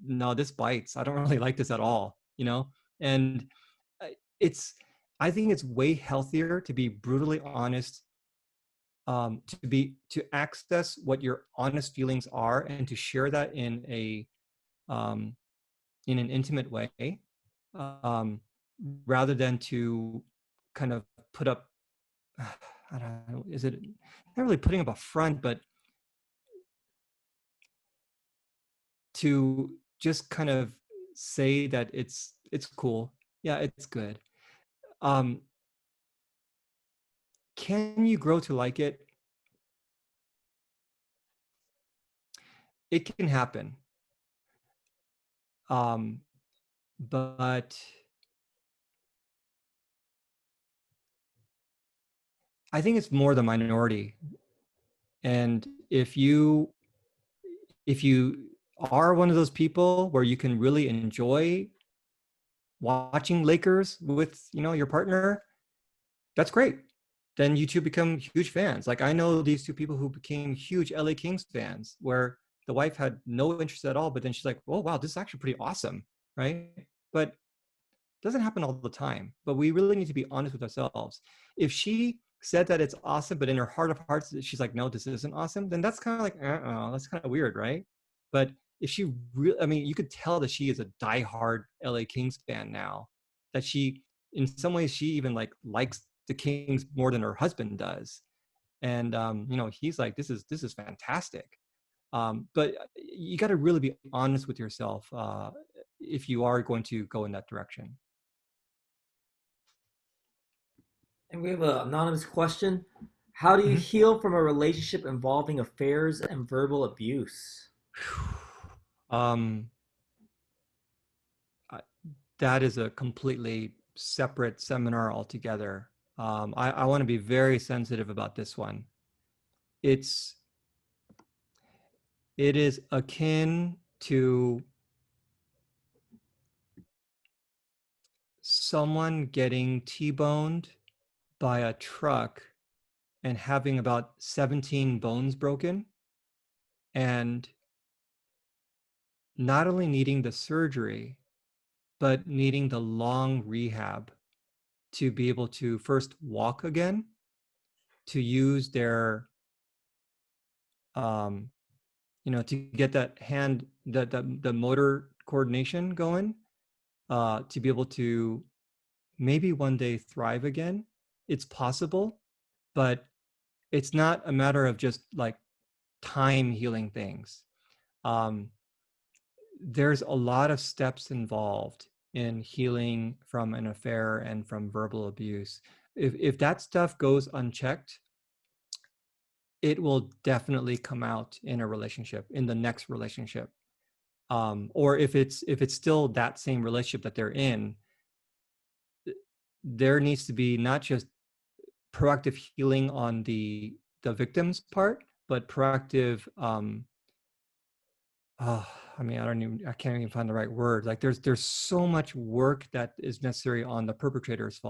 no, this bites. I don't really like this at all, you know? And it's, I think it's way healthier to be brutally honest, to access what your honest feelings are and to share that um, in an intimate way, um, rather than to kind of put up, I don't know, is it not really putting up a front, but to just kind of say that it's cool. Yeah, it's good. Can you grow to like it? It can happen. But I think it's more the minority. And if you are one of those people where you can really enjoy watching Lakers with, you know, your partner, that's great. Then you two become huge fans. Like I know these two people who became huge LA Kings fans, where the wife had no interest at all, but then she's like, oh wow, this is actually pretty awesome, right? But it doesn't happen all the time. But we really need to be honest with ourselves. If she said that it's awesome, but in her heart of hearts, she's like, no, this isn't awesome, then that's kind of like, that's kind of weird, right? But if she really, I mean, you could tell that she is a diehard LA Kings fan now, that she, in some ways, she even like likes the Kings more than her husband does. And, you know, he's like, this is fantastic. But you got to really be honest with yourself if you are going to go in that direction. And we have an anonymous question. How do you heal from a relationship involving affairs and verbal abuse? That is a completely separate seminar altogether. I want to be very sensitive about this one. It is akin to someone getting T-boned by a truck and having about 17 bones broken, and not only needing the surgery, but needing the long rehab to be able to first walk again, to use their, you know, to get that hand, the motor coordination going, to be able to maybe one day thrive again. It's possible, but it's not a matter of just like time healing things. There's a lot of steps involved in healing from an affair and from verbal abuse. If that stuff goes unchecked, it will definitely come out in a relationship, in the next relationship. Or if it's still that same relationship that they're in, there needs to be not just proactive healing on the victim's part, but proactive I mean, I can't even find the right word. Like there's so much work that is necessary on the perpetrator's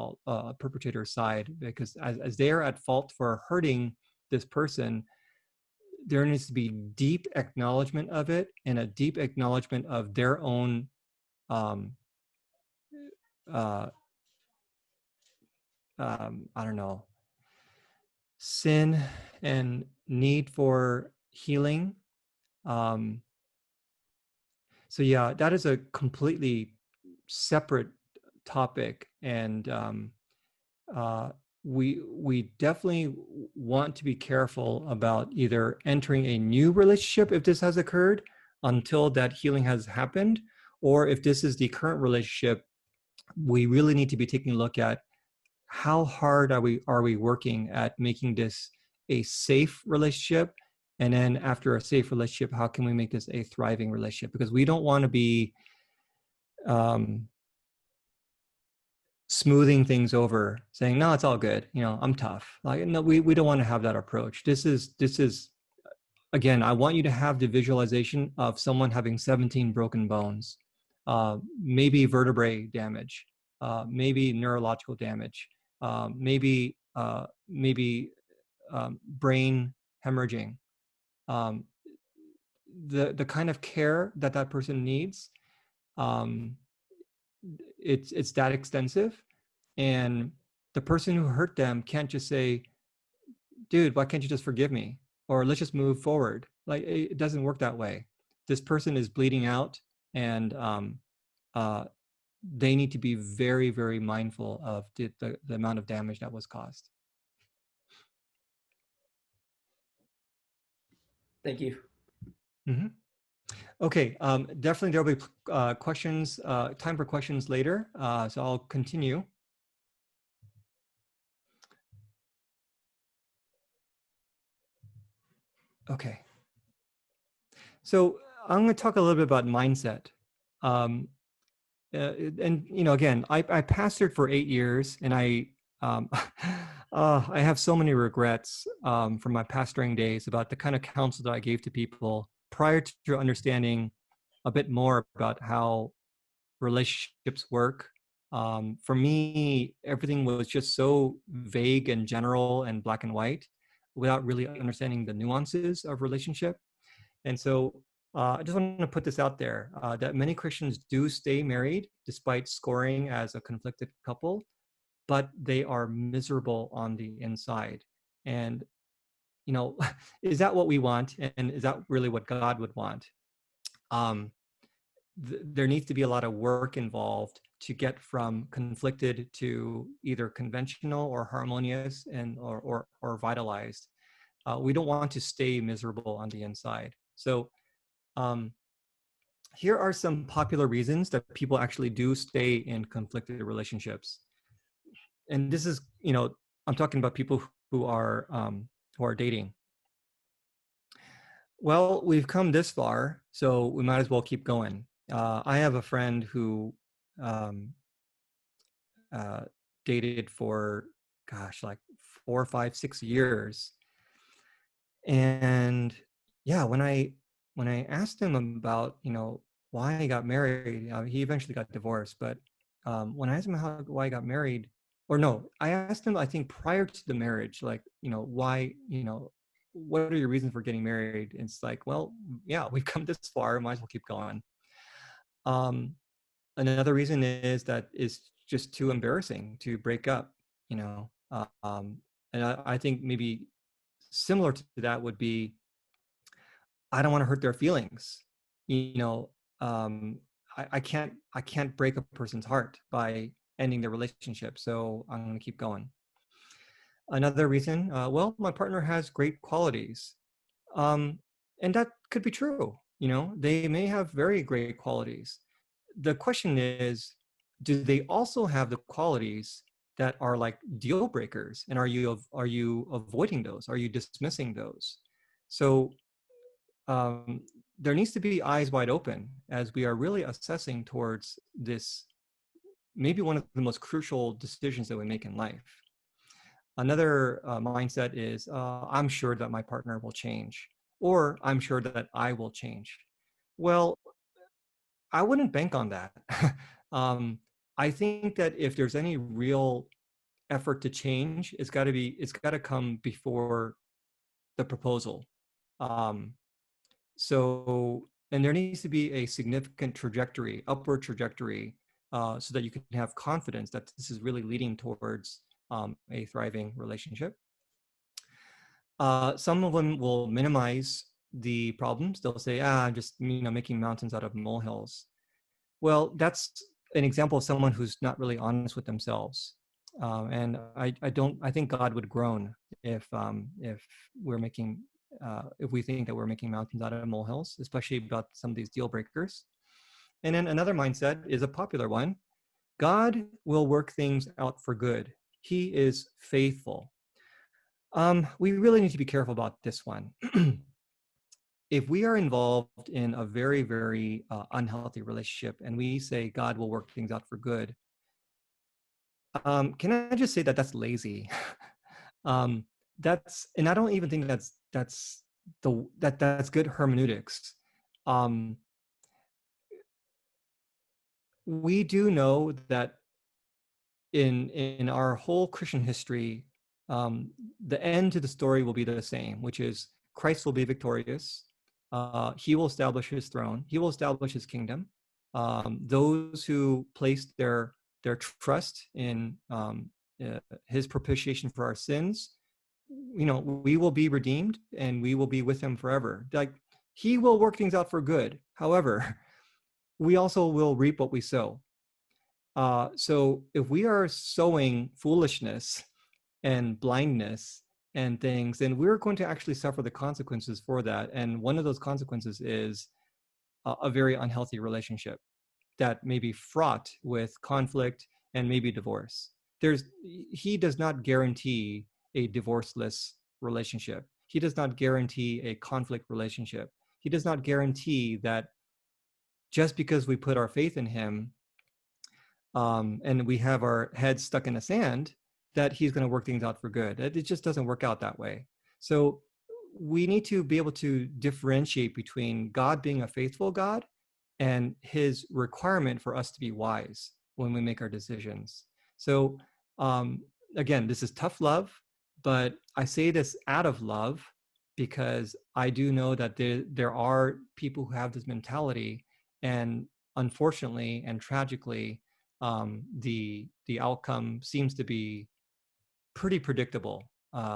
side, because as they are at fault for hurting this person, there needs to be deep acknowledgement of it, and a deep acknowledgement of their own I don't know, sin and need for healing. So yeah, that is a completely separate topic, and we definitely want to be careful about either entering a new relationship if this has occurred until that healing has happened, or if this is the current relationship, we really need to be taking a look at how hard are we working at making this a safe relationship, and then after a safe relationship, how can we make this a thriving relationship? Because we don't want to be smoothing things over, saying, no, it's all good, you know, I'm tough. Like, no, we don't want to have that approach. This is again, I want you to have the visualization of someone having 17 broken bones, maybe vertebrae damage, maybe neurological damage, maybe brain hemorrhaging. The kind of care that that person needs, it's that extensive, and the person who hurt them can't just say, dude, why can't you just forgive me, or let's just move forward. Like, it doesn't work that way. This person is bleeding out, and they need to be very, very mindful of the amount of damage that was caused. Thank you. Mm-hmm. Okay, definitely there'll be questions, time for questions later, so I'll continue. Okay. So I'm going to talk a little bit about mindset. And, you know, again, I pastored for 8 years, and I have so many regrets from my pastoring days about the kind of counsel that I gave to people prior to understanding a bit more about how relationships work. For me, everything was just so vague and general and black and white without really understanding the nuances of relationship. And so I just want to put this out there, that many Christians do stay married despite scoring as a conflicted couple, but they are miserable on the inside. And, you know, is that what we want? And is that really what God would want? There needs to be a lot of work involved to get from conflicted to either conventional or harmonious and or vitalized. We don't want to stay miserable on the inside. So here are some popular reasons that people actually do stay in conflicted relationships. And this is, you know, I'm talking about people who are dating. Well, we've come this far, so we might as well keep going. I have a friend who dated for, gosh, like 4, 5, 6 years. And yeah, when I asked him about, you know, why he got married, he eventually got divorced. But when I asked him why he got married, or no, I asked him, I think prior to the marriage, like, you know, why, you know, what are your reasons for getting married? And it's like, well, yeah, we've come this far, might as well keep going. Another reason is that it's just too embarrassing to break up, you know. And I think maybe similar to that would be, I don't want to hurt their feelings. You know, I can't break a person's heart by ending their relationship, so I'm going to keep going. Another reason, well, my partner has great qualities, and that could be true. You know, they may have very great qualities. The question is, do they also have the qualities that are like deal breakers, and are you avoiding those? Are you dismissing those? So there needs to be eyes wide open as we are really assessing towards this, maybe one of the most crucial decisions that we make in life. Another mindset is, I'm sure that my partner will change, or I'm sure that I will change. Well, I wouldn't bank on that. I think that if there's any real effort to change, it's got to come before the proposal. And there needs to be a significant upward trajectory, so that you can have confidence that this is really leading towards a thriving relationship. Some of them will minimize the problems. They'll say, I'm just making mountains out of molehills. Well, that's an example of someone who's not really honest with themselves. And I think God would groan if we think that we're making mountains out of molehills, especially about some of these deal breakers. And then another mindset is a popular one. God will work things out for good. He is faithful. We really need to be careful about this one. If we are involved in a very, very unhealthy relationship and we say God will work things out for good, can I just say that that's lazy? And I don't even think that's good hermeneutics. We do know that in our whole Christian history, the end to the story will be the same, which is Christ will be victorious. He will establish his throne. He will establish his kingdom. Those who place their trust in his propitiation for our sins, we will be redeemed and we will be with him forever. Like, he will work things out for good. However, we also will reap what we sow. So if we are sowing foolishness and blindness and things, then we're going to actually suffer the consequences for that. And one of those consequences is a very unhealthy relationship that may be fraught with conflict and maybe divorce. He does not guarantee a divorceless relationship. He does not guarantee a conflict relationship. He does not guarantee that just because we put our faith in him, and we have our heads stuck in the sand, that he's going to work things out for good. It just doesn't work out that way. So we need to be able to differentiate between God being a faithful God and his requirement for us to be wise when we make our decisions. So again, this is tough love, but I say this out of love because I do know that there are people who have this mentality, and unfortunately and tragically, the outcome seems to be pretty predictable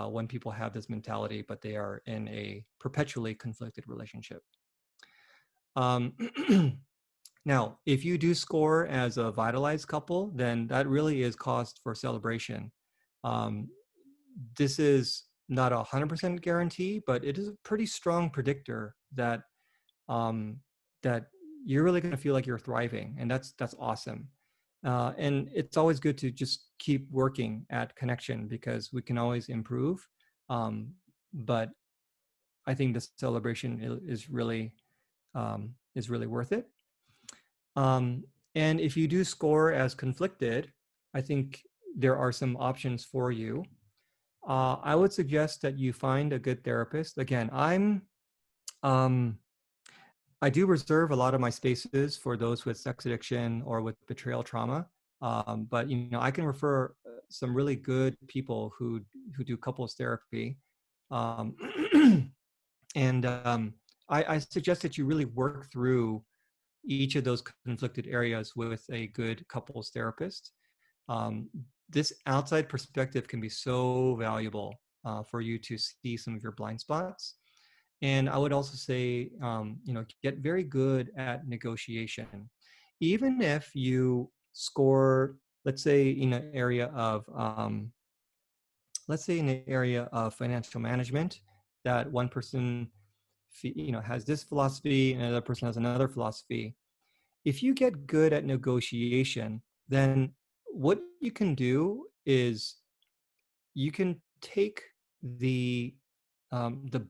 when people have this mentality, but they are in a perpetually conflicted relationship. Now, if you do score as a vitalized couple, then that really is cause for celebration. This is not 100% guarantee, but it is a pretty strong predictor that that you're really going to feel like you're thriving, and that's awesome. And it's always good to just keep working at connection because we can always improve. But I think the celebration is really worth it. And if you do score as conflicted, I think there are some options for you. I would suggest that you find a good therapist. Again, I do reserve a lot of my spaces for those with sex addiction or with betrayal trauma. But I can refer some really good people who do couples therapy. And I suggest that you really work through each of those conflicted areas with a good couples therapist. This outside perspective can be so valuable for you to see some of your blind spots. And I would also say, get very good at negotiation. Even if you score, let's say in an area of, financial management, that one person, has this philosophy and another person has another philosophy. If you get good at negotiation, then what you can do is you can take the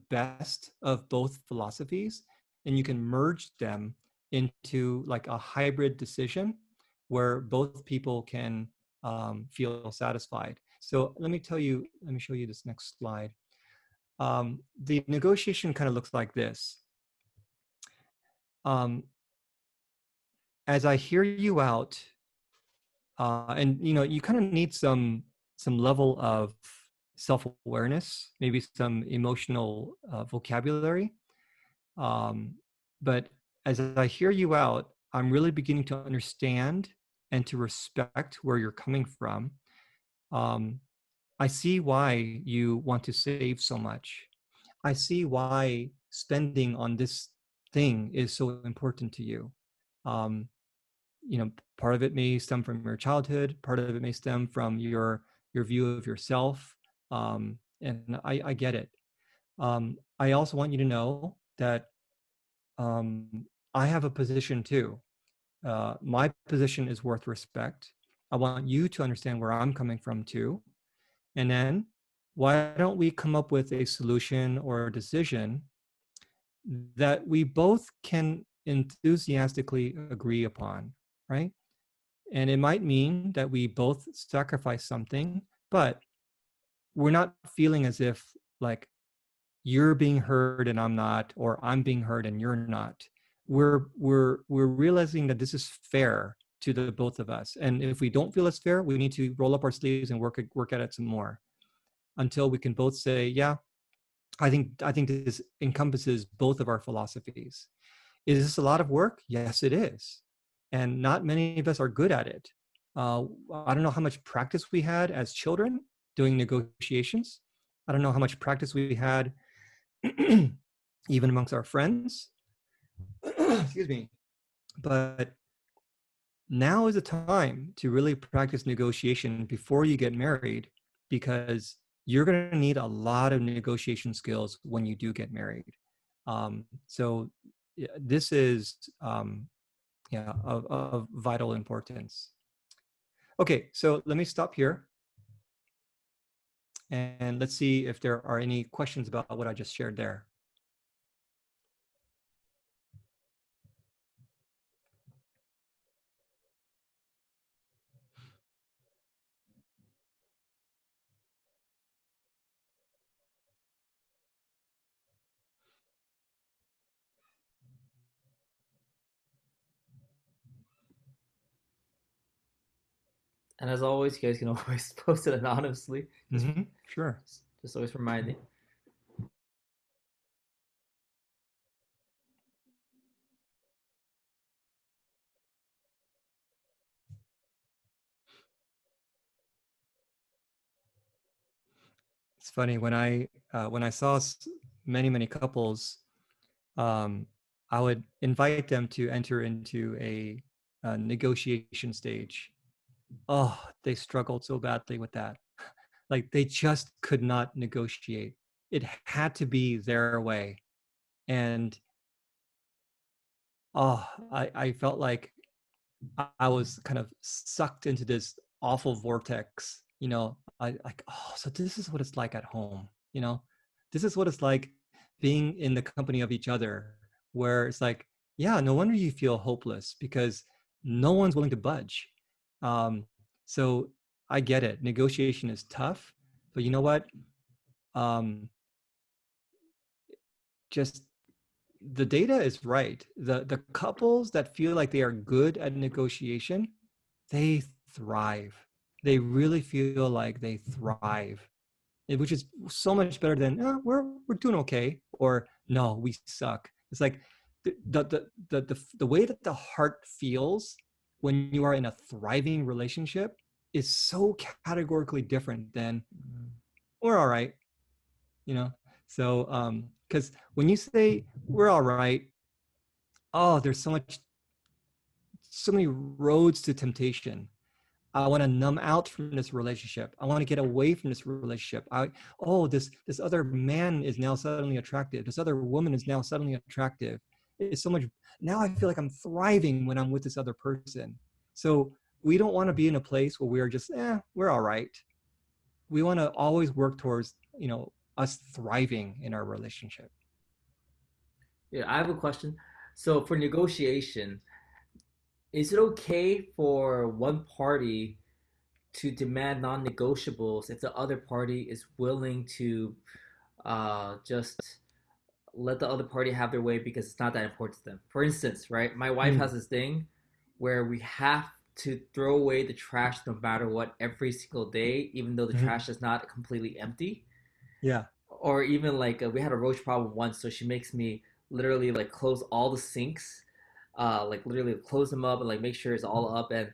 best of both philosophies and you can merge them into like a hybrid decision where both people can feel satisfied. So let me show you this next slide. The negotiation kind of looks like this. As I hear you out, and you kind of need some level of self-awareness, maybe some emotional vocabulary. But as I hear you out, I'm really beginning to understand and to respect where you're coming from. I see why you want to save so much. I see why spending on this thing is so important to you. Part of it may stem from your childhood, part of it may stem from your view of yourself, and I get it. I also want you to know that I have a position too. My position is worth respect. I want you to understand where I'm coming from too. And then why don't we come up with a solution or a decision that we both can enthusiastically agree upon, right? And it might mean that we both sacrifice something, but we're not feeling as if like you're being heard and I'm not, or I'm being heard and you're not. We're realizing that this is fair to the both of us. And if we don't feel it's fair, we need to roll up our sleeves and work at it some more until we can both say, yeah, I think this encompasses both of our philosophies. Is this a lot of work? Yes, it is. And not many of us are good at it. I don't know how much practice we had as children doing negotiations. I don't know how much practice we had even amongst our friends. Excuse me. But now is the time to really practice negotiation before you get married, because you're going to need a lot of negotiation skills when you do get married. So this is of vital importance. Okay, so let me stop here. And let's see if there are any questions about what I just shared there. And as always, you guys can always post it anonymously. Sure. Just always remind me. It's funny when I saw many couples, I would invite them to enter into a negotiation stage. Oh, they struggled so badly with that. Like they just could not negotiate. It had to be their way. And I felt like I was kind of sucked into this awful vortex. So this is what it's like at home. This is what it's like being in the company of each other, where it's like, yeah, no wonder you feel hopeless because no one's willing to budge. So I get it. Negotiation is tough, but you know what? Just the data is right. The couples that feel like they are good at negotiation, they thrive. They really feel like they thrive, which is so much better than we're doing okay, or no, we suck. It's like the way that the heart feels when you are in a thriving relationship is so categorically different than we're all right. So because when you say we're all right, there's so many roads to temptation. I want to numb out from this relationship. I want to get away from this relationship. This other man is now suddenly attractive. This other woman is now suddenly attractive. It's so much. Now I feel like I'm thriving when I'm with this other person. So we don't want to be in a place where we're just, we're all right. we want to always work towards, us thriving in our relationship. Yeah, I have a question. So for negotiation, is it okay for one party to demand non-negotiables if the other party is willing to just let the other party have their way because it's not that important to them? For instance, right, my wife has this thing where we have to throw away the trash no matter what every single day, even though the trash is not completely empty. Yeah. Or even like we had a roach problem once, so she makes me literally like close all the sinks, like literally close them up and like make sure it's all up and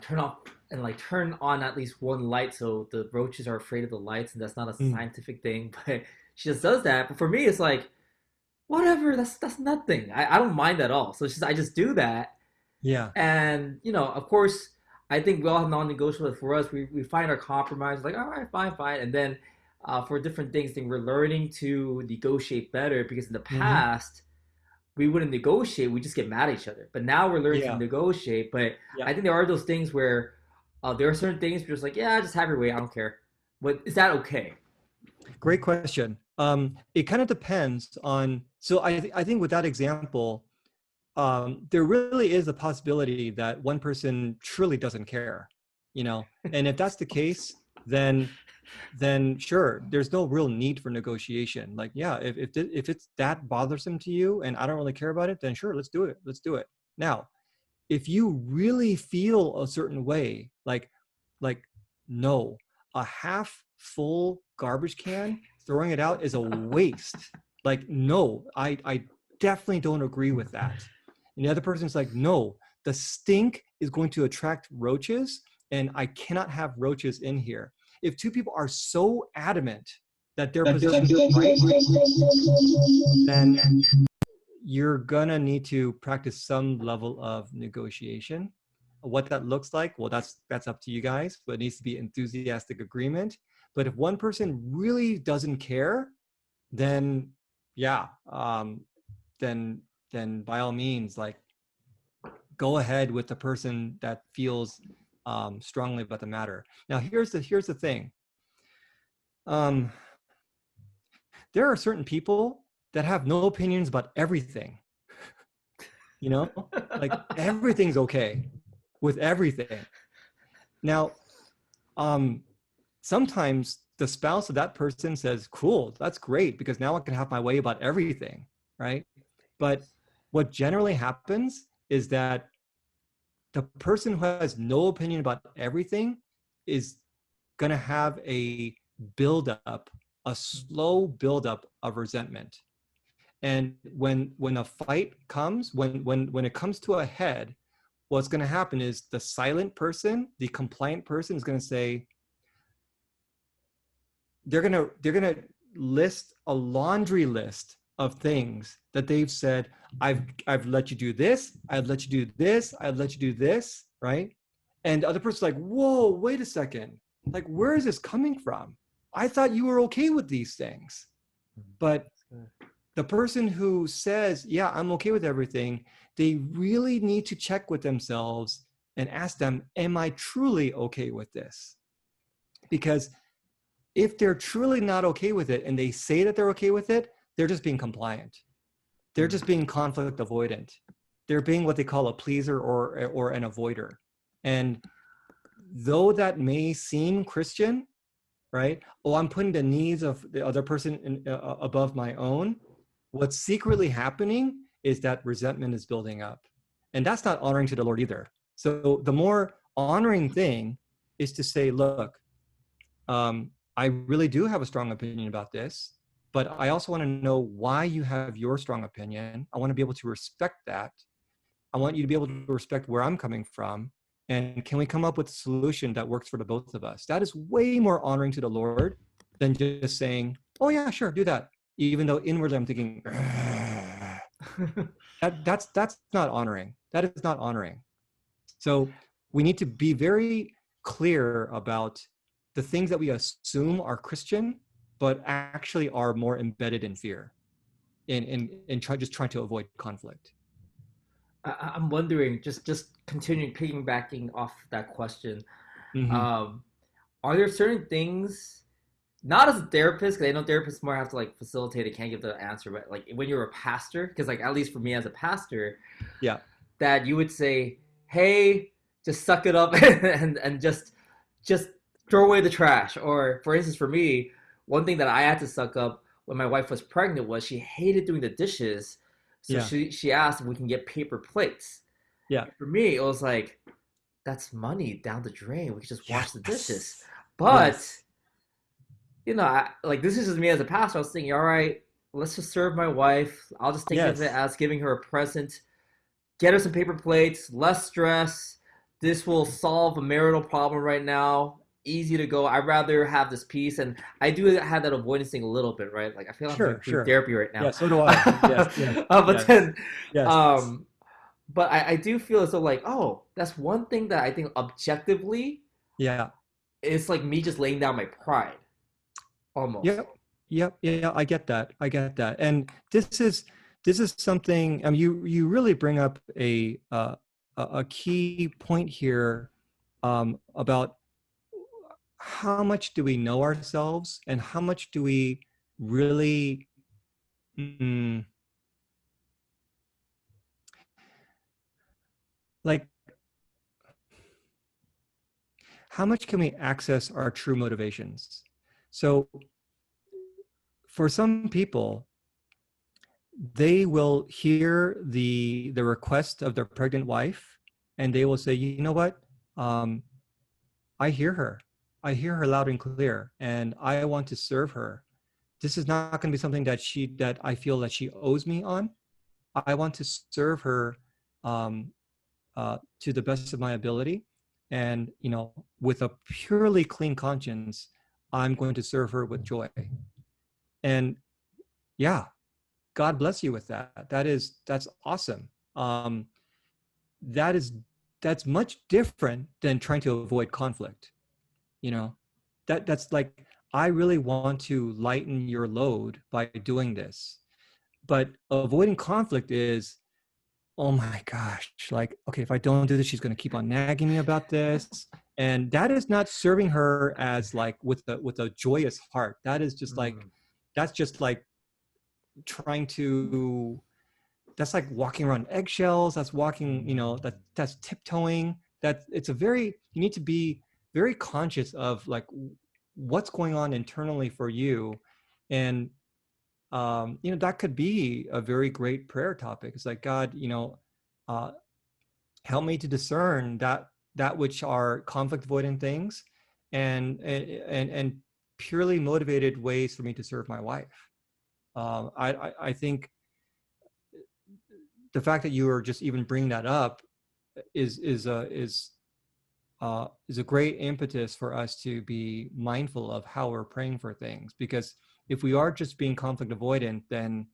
turn off and like turn on at least one light so the roaches are afraid of the lights, and that's not a scientific thing, but she just does that. But for me, it's like whatever, that's nothing. I don't mind at all. So it's just I just do that. Yeah. And of course, I think we all have non-negotiables. For us, we find our compromise, like all right, fine, and then for different things, I think we're learning to negotiate better, because in the past we wouldn't negotiate, we just get mad at each other. But now we're learning to negotiate. But I think there are those things where there are certain things we're just like, yeah, just have your way, I don't care. But is that okay? Great question. It kind of depends on, so I think with that example, there really is a possibility that one person truly doesn't care, and if that's the case, then sure, there's no real need for negotiation. Like, yeah, if it's that bothersome to you and I don't really care about it, then sure, let's do it. Now, if you really feel a certain way, like no, a half full garbage can, throwing it out is a waste. Like, no, I definitely don't agree with that. And the other person's like, no, the stink is going to attract roaches and I cannot have roaches in here. If two people are so adamant that their position is right, then you're gonna need to practice some level of negotiation. What that looks like, well, that's up to you guys, but it needs to be enthusiastic agreement. But if one person really doesn't care, then yeah, then by all means, like, go ahead with the person that feels strongly about the matter. Now, here's the thing. There are certain people that have no opinions about everything. Like everything's okay with everything. Now, sometimes the spouse of that person says, cool, that's great, because now I can have my way about everything, right? But what generally happens is that the person who has no opinion about everything is going to have a buildup, a slow buildup of resentment. And when a fight comes, when it comes to a head, what's going to happen is the silent person, the compliant person, is going to say, they're going to list a laundry list of things that they've said, I've let you do this, I've let you do this, I've let you do this, right? And the other person's like, whoa, wait a second. Like, where is this coming from? I thought you were okay with these things. But the person who says, yeah, I'm okay with everything, they really need to check with themselves and ask them, am I truly okay with this? Because if they're truly not okay with it and they say that they're okay with it, they're just being compliant. They're just being conflict avoidant. They're being what they call a pleaser or an avoider. And though that may seem Christian, right? Oh, I'm putting the needs of the other person above my own. What's secretly happening is that resentment is building up. And that's not honoring to the Lord either. So the more honoring thing is to say, look, I really do have a strong opinion about this, but I also want to know why you have your strong opinion. I want to be able to respect that. I want you to be able to respect where I'm coming from. And can we come up with a solution that works for the both of us? That is way more honoring to the Lord than just saying, oh yeah, sure, do that. Even though inwardly I'm thinking, that's not honoring. That is not honoring. So we need to be very clear about the things that we assume are Christian, but actually are more embedded in fear, in just trying to avoid conflict. I'm wondering, just continuing piggybacking off that question, are there certain things, not as a therapist, because I know therapists more have to like facilitate it, can't give the answer, but like when you're a pastor, because like at least for me as a pastor, Yeah. that you would say, hey, just suck it up and just throw away the trash. Or for instance, for me, one thing that I had to suck up when my wife was pregnant was she hated doing the dishes. So Yeah. she asked if we can get paper plates. Yeah. For me, it was like, that's money down the drain. We could just wash the dishes. Yes. But Yes. you know, like this is just me as a pastor. I was thinking, all right, let's just serve my wife. I'll just think of it Yes. as giving her a present. Get her some paper plates, less stress. This will solve a marital problem right now. Easy to go. I'd rather have this peace, and I do have that avoidance thing a little bit, right? Like I feel like I'm doing Sure. group Sure. therapy right now. Yeah. So do I. Yes. Yes. But Yes. then, Yes. but I do feel as though like, oh, that's one thing that I think objectively, Yeah. it's like me just laying down my pride, almost. Yep. Yep. Yeah. I get that. I get that. And this is something. You really bring up a key point here about how much do we know ourselves and how much do we really like how much can we access our true motivations? So for some people, they will hear the request of their pregnant wife and they will say, you know what, I hear her. I hear her loud and clear and I want to serve her. This is not going to be something that I feel that she owes me on. I want to serve her to the best of my ability. And, you know, with a purely clean conscience, I'm going to serve her with joy. And yeah, God bless you with that. That's awesome. That is, that's much different than trying to avoid conflict. You know, that's like, I really want to lighten your load by doing this. But avoiding conflict is, oh my gosh, like, okay, if I don't do this, she's going to keep on nagging me about this. And that is not serving her as like with a joyous heart. That is just like, that's just like trying to, that's like walking around eggshells. That's walking, you know, that's tiptoeing. That it's a very, you need to be very conscious of like what's going on internally for you. And you know, that could be a very great prayer topic. It's like, God, you know, help me to discern that which are conflict avoidant things and purely motivated ways for me to serve my wife. I think the fact that you are just even bringing that up is a great impetus for us to be mindful of how we're praying for things. Because if we are just being conflict avoidant, then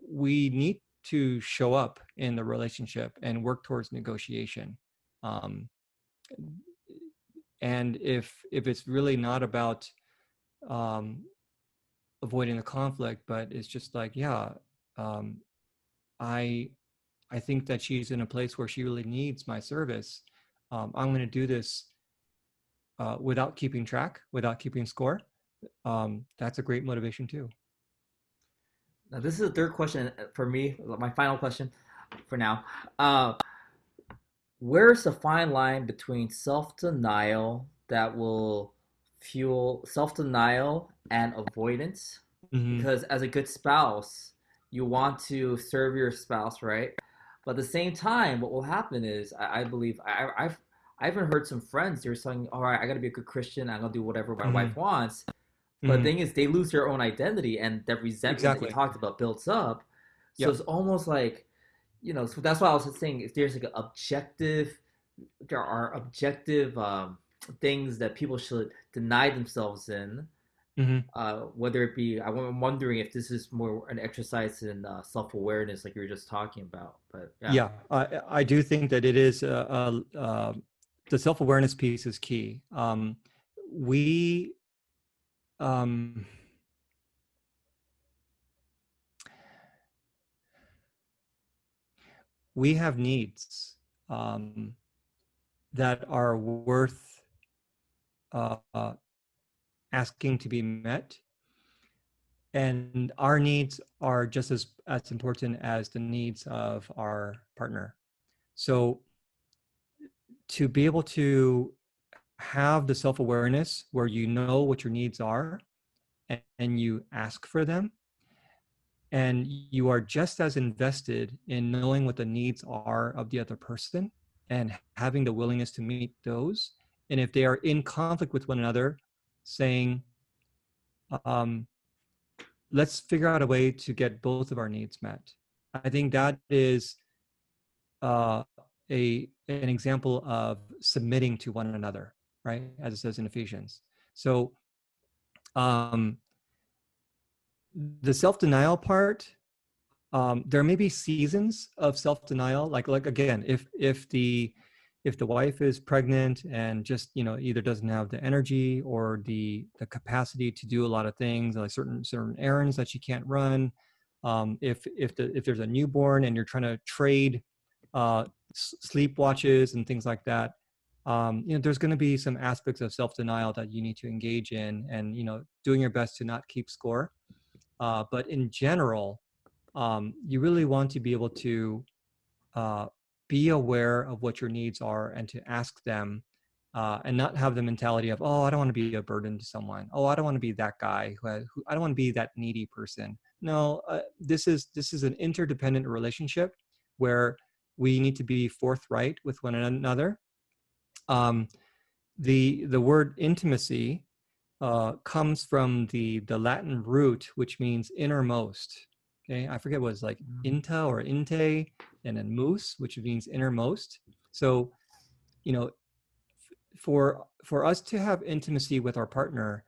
we need to show up in the relationship and work towards negotiation. And if it's really not about avoiding the conflict, but it's just like, yeah, I think that she's in a place where she really needs my service. I'm going to do this without keeping track, without keeping score. That's a great motivation too. Now, this is the third question for me, my final question for now. Where's the fine line between self-denial that will fuel self-denial and avoidance? Because as a good spouse, you want to serve your spouse, right? But at the same time, what will happen is, I believe, I've even heard some friends, they're saying, all right, I got to be a good Christian. I'm going to do whatever my wife wants. But the thing is, they lose their own identity, and that resentment that you talked about builds up. So it's almost like, you know, so that's why I was saying, if there's like an objective, there are objective things that people should deny themselves in. Whether it be, I'm wondering if this is more an exercise in self-awareness, like you were just talking about. But yeah, I do think that it is the self-awareness piece is key. We we have needs that are worth asking to be met, and our needs are just as important as the needs of our partner. So to be able to have the self-awareness where you know what your needs are and you ask for them, and you are just as invested in knowing what the needs are of the other person and having the willingness to meet those. And if they are in conflict with one another, saying, let's figure out a way to get both of our needs met. I think that is an example of submitting to one another, right? As it says in Ephesians. So the self-denial part, there may be seasons of self-denial. Like again, if the wife is pregnant and just either doesn't have the energy or the capacity to do a lot of things, like certain errands that she can't run. If there's a newborn and you're trying to trade sleep watches and things like that, there's going to be some aspects of self-denial that you need to engage in, and doing your best to not keep score. But in general, you really want to be able to be aware of what your needs are and to ask them, and not have the mentality of, oh, I don't want to be a burden to someone. Oh, I don't want to be that guy who I don't want to be that needy person. No, this is an interdependent relationship where we need to be forthright with one another. The word intimacy comes from the Latin root, which means innermost. Okay, I forget what it's like, inta or inte, and then mus, which means innermost. So, for us to have intimacy with our partner,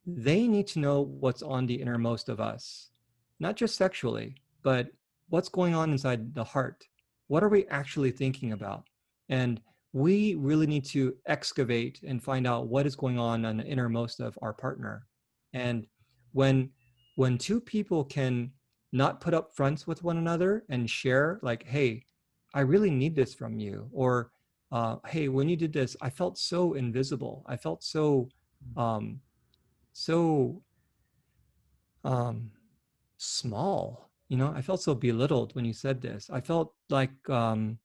they need to know what's on the innermost of us, not just sexually, but what's going on inside the heart. What are we actually thinking about? And we really need to excavate and find out what is going on the innermost of our partner. And when two people can not put up fronts with one another and share, like, hey, I really need this from you, or hey, when you did this, I felt so invisible. I felt so small. I felt so belittled when you said this. I felt like I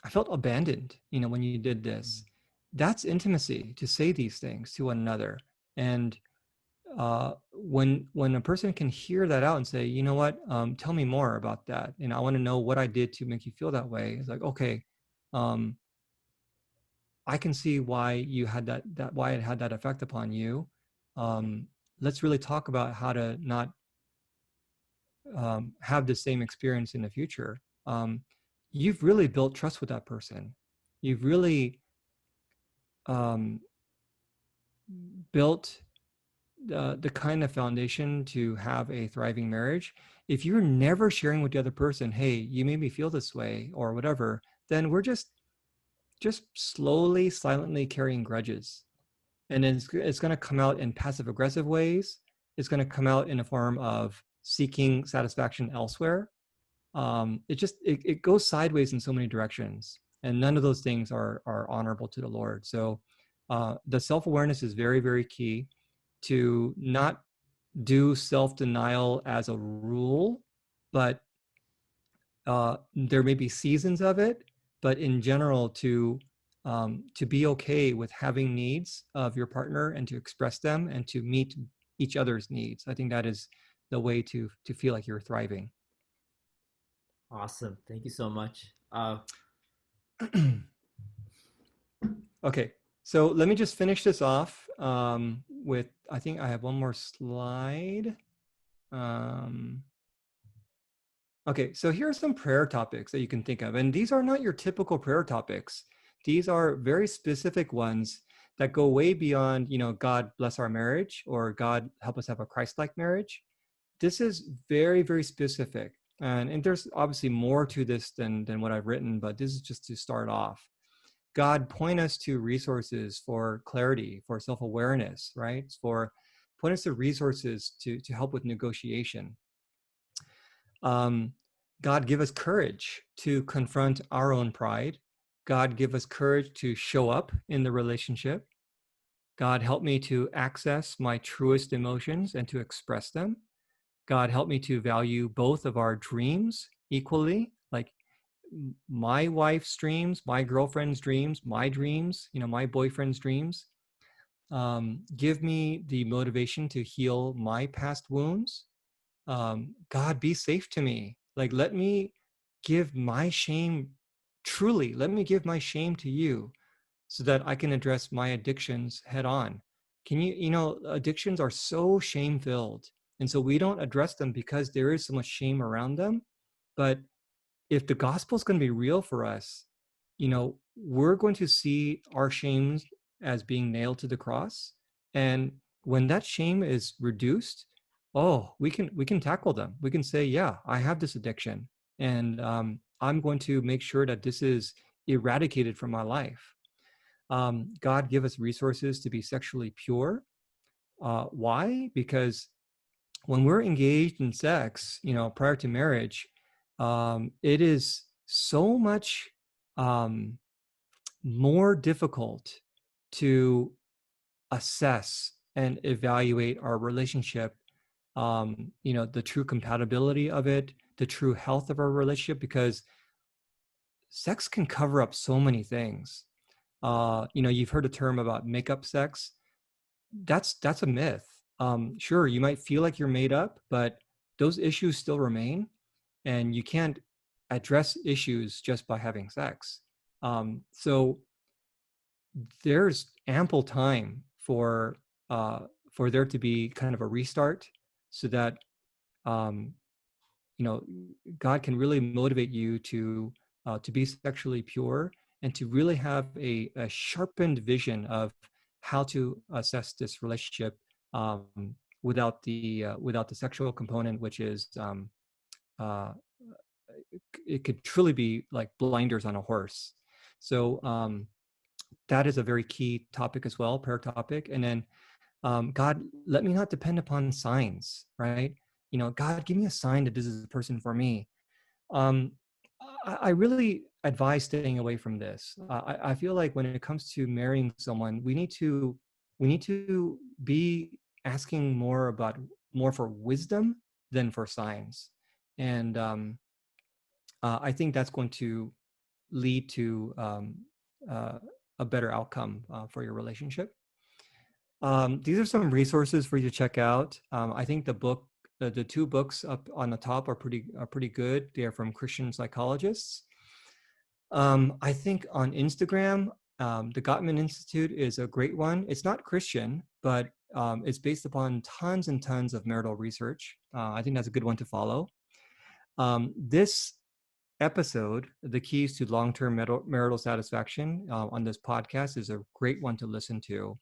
felt abandoned, when you did this. That's intimacy, to say these things to one another. And when a person can hear that out and say, you know what, tell me more about that. I want to know what I did to make you feel that way. It's like, okay, I can see why you had why it had that effect upon you. Let's really talk about how to not have the same experience in the future. You've really built trust with that person. You've really built the kind of foundation to have a thriving marriage. If you're never sharing with the other person, hey, you made me feel this way or whatever, then we're just slowly, silently carrying grudges. And then it's going to come out in passive aggressive ways. It's going to come out in a form of seeking satisfaction elsewhere. It goes sideways in so many directions, and none of those things are honorable to the Lord. So the self-awareness is very, very key, to not do self-denial as a rule, but there may be seasons of it, but in general, to be okay with having needs of your partner and to express them and to meet each other's needs. I think that is the way to feel like you're thriving. Awesome. Thank you so much. Okay, so let me just finish this off with, I think I have one more slide. Okay, so here are some prayer topics that you can think of. And these are not your typical prayer topics. These are very specific ones that go way beyond, God bless our marriage, or God help us have a Christ-like marriage. This is very, very specific. And there's obviously more to this than what I've written, but this is just to start off. God, point us to resources for clarity, for self-awareness, right? Point us to resources to help with negotiation. God, give us courage to confront our own pride. God, give us courage to show up in the relationship. God, help me to access my truest emotions and to express them. God, help me to value both of our dreams equally, like my wife's dreams, my girlfriend's dreams, my dreams, my boyfriend's dreams. Give me the motivation to heal my past wounds. God, be safe to me. Like, let me give my shame, truly, let me give my shame to you so that I can address my addictions head on. Addictions are so shame filled. And so we don't address them because there is so much shame around them. But if the gospel is going to be real for us, we're going to see our shames as being nailed to the cross. And when that shame is reduced, we can tackle them. We can say, yeah, I have this addiction, and I'm going to make sure that this is eradicated from my life. God, give us resources to be sexually pure. Why? Because when we're engaged in sex, prior to marriage, it is so much more difficult to assess and evaluate our relationship, the true compatibility of it, the true health of our relationship, because sex can cover up so many things. You've heard a term about makeup sex. That's a myth. Sure, you might feel like you're made up, but those issues still remain, and you can't address issues just by having sex. So there's ample time for there to be kind of a restart, so that God can really motivate you to be sexually pure and to really have a sharpened vision of how to assess this relationship without the sexual component, which is it could truly be like blinders on a horse. So that is a very key topic as well, prayer topic. And then God, let me not depend upon signs, right? God, give me a sign that this is the person for me. I really advise staying away from this. I feel like when it comes to marrying someone, we need to be asking more for wisdom than for signs. And I think that's going to lead to a better outcome for your relationship. These are some resources for you to check out. I think the two books up on the top are pretty good. They are from Christian psychologists. I think on Instagram, the Gottman Institute is a great one. It's not Christian, but it's based upon tons and tons of marital research. I think that's a good one to follow. This episode, The Keys to Long-Term Marital Satisfaction, on this podcast is a great one to listen to.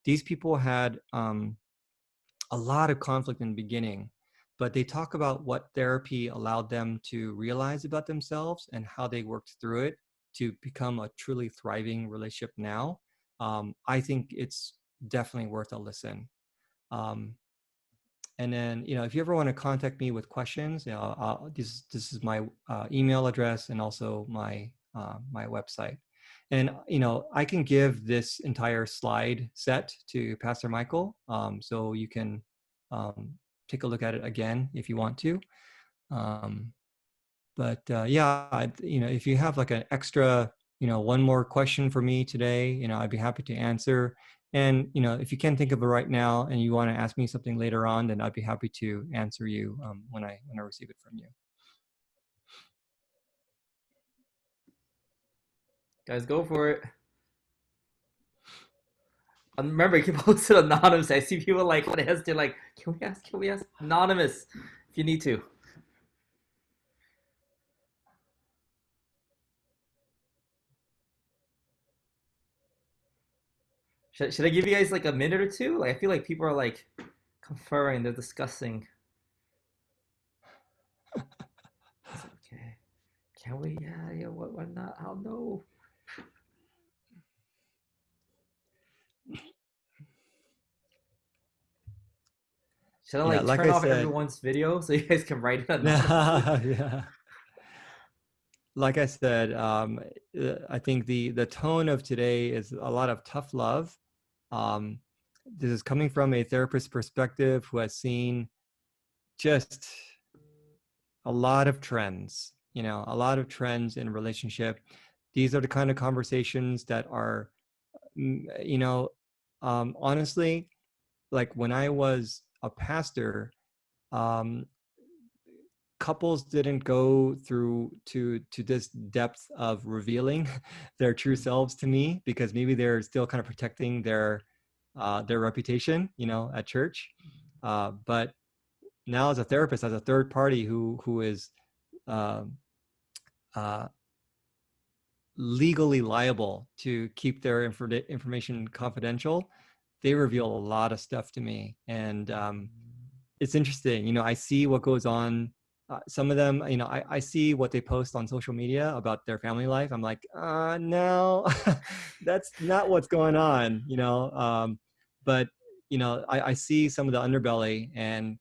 These people had a lot of conflict in the beginning, but they talk about what therapy allowed them to realize about themselves and how they worked through it to become a truly thriving relationship now. I think it's definitely worth a listen. And then, if you ever want to contact me with questions, this is my email address and also my website. And, I can give this entire slide set to Pastor Michael, so you can take a look at it again if you want to. But if you have like an extra, one more question for me today, I'd be happy to answer. And, if you can't think of it right now and you want to ask me something later on, then I'd be happy to answer you when I receive it from you. Guys, go for it. Remember, you can post it anonymous. I see people like want to hesitate, like, can we ask? Anonymous, if you need to. Should I give you guys like a minute or two? Like, I feel like people are like conferring, they're discussing. Okay. Can we? Yeah. Why not? I don't know. Should I like turn off everyone's video so you guys can write it anonymously? Yeah. like I said, I think the tone of today is a lot of tough love. Um, this is coming from a therapist perspective who has seen just a lot of trends, a lot of trends in relationship. These are the kind of conversations that are, honestly, like when I was a pastor, um, couples didn't go through to this depth of revealing their true selves to me, because maybe they're still kind of protecting their reputation, at church. But now as a therapist, as a third party who is um, uh, legally liable to keep their information confidential, they reveal a lot of stuff to me. And it's interesting, I see what goes on. Some of them, I see what they post on social media about their family life. I'm like, no, that's not what's going on, but, I see some of the underbelly, and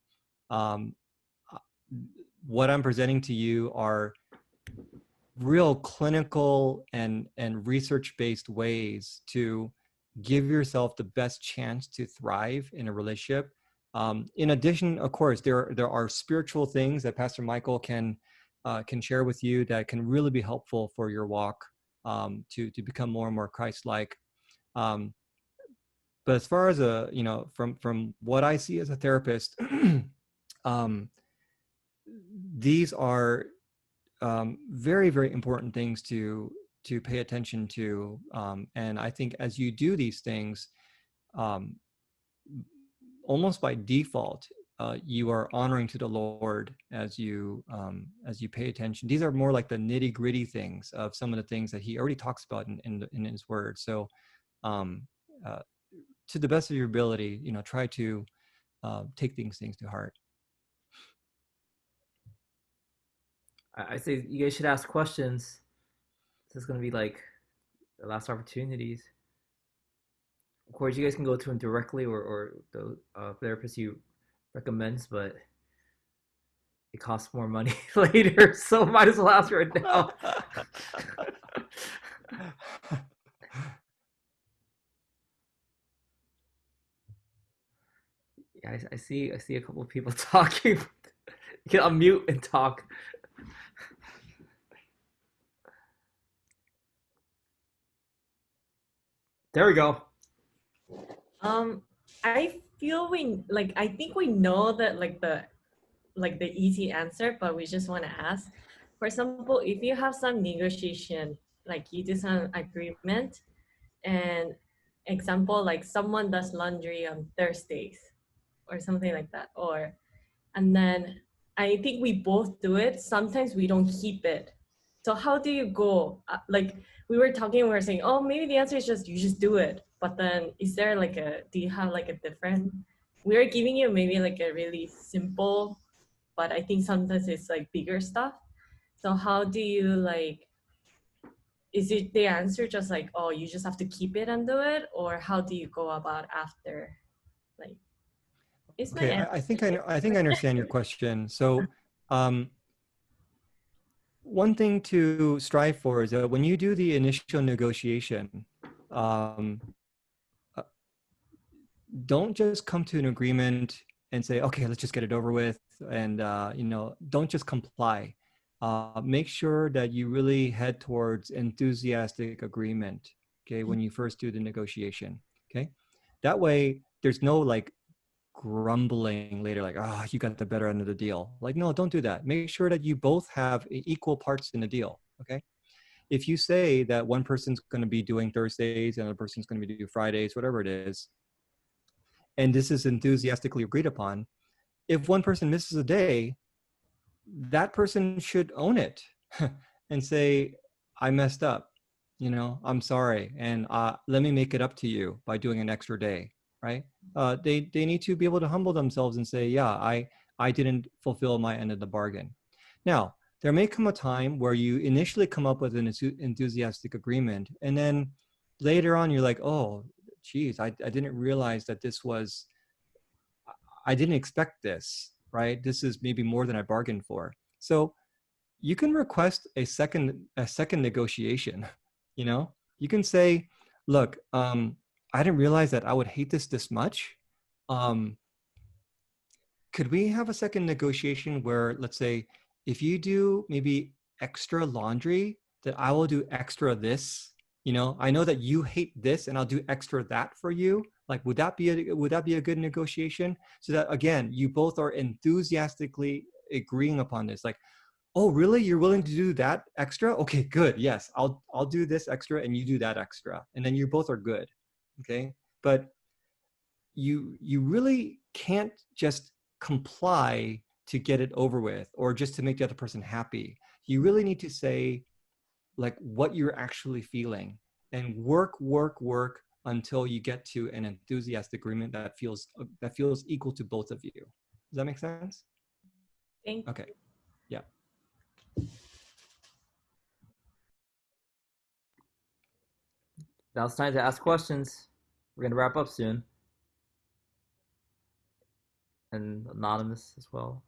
um, what I'm presenting to you are real clinical and research-based ways to give yourself the best chance to thrive in a relationship. In addition, of course, there are spiritual things that Pastor Michael can share with you that can really be helpful for your walk, to become more and more Christ-like. Um, but as far as from what I see as a therapist, um, these are very, very important things to pay attention to. And I think as you do these things, um, almost by default, you are honoring to the Lord as you pay attention. These are more like the nitty gritty things of some of the things that He already talks about in His Word. So, um, uh, to the best of your ability, try to take these things to heart. I say you guys should ask questions. This is gonna be like the last opportunities. Of course, you guys can go to him directly, or the therapist you recommends, but it costs more money later, so might as well ask right now. Yeah, I see a couple of people talking. You can unmute and talk. There we go. I feel I think we know that the easy answer, but we just want to ask. For example, if you have some negotiation, like you do some agreement, and example, like someone does laundry on Thursdays or something like that, and then I think we both do it. Sometimes we don't keep it. So how do you go? Like we were talking, we were saying, oh, maybe the answer is just you just do it. But then is there do you have like a different? We are giving you maybe like a really simple, but I think sometimes it's like bigger stuff. So how do you is it the answer just like, oh, you just have to keep it and do it? Or how do you go about after? Like, is my Okay, answer I think I understand your question. So, one thing to strive for is that when you do the initial negotiation, um, uh, don't just come to an agreement and say, okay, let's just get it over with, and don't just comply. Make sure that you really head towards enthusiastic agreement, okay, when you first do the negotiation, okay? That way, there's no like grumbling later, like, oh, you got the better end of the deal. Like, no, don't do that. Make sure that you both have equal parts in the deal, okay? If you say that one person's going to be doing Thursdays and another person's going to be doing Fridays, whatever it is, and this is enthusiastically agreed upon, if one person misses a day, that person should own it and say, I messed up, I'm sorry, and let me make it up to you by doing an extra day, right? They need to be able to humble themselves and say, yeah, I didn't fulfill my end of the bargain. Now, there may come a time where you initially come up with an enthusiastic agreement, and then later on you're like, oh, geez, I didn't realize that I didn't expect this, right? This is maybe more than I bargained for. So you can request a second negotiation. You know, you can say, look, I didn't realize that I would hate this much. Could we have a second negotiation where, let's say, if you do maybe extra laundry, that I will do extra this? You know, I know that you hate this and I'll do extra that for you. Like, would that be a good negotiation? So that, again, you both are enthusiastically agreeing upon this. Like, oh, really? You're willing to do that extra? Okay, good. Yes, I'll do this extra and you do that extra. And then you both are good. Okay. But you really can't just comply to get it over with or just to make the other person happy. You really need to say like what you're actually feeling and work until you get to an enthusiastic agreement that feels equal to both of you. Does that make sense? Thank Okay. Yeah. Now it's time to ask questions. We're gonna wrap up soon. And anonymous as well.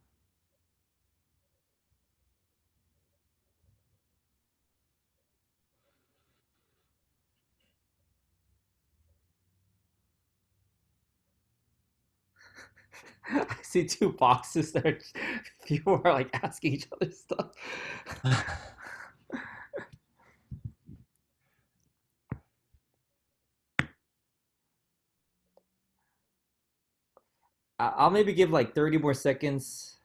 I see two boxes that people are like asking each other stuff. I'll maybe give like 30 more seconds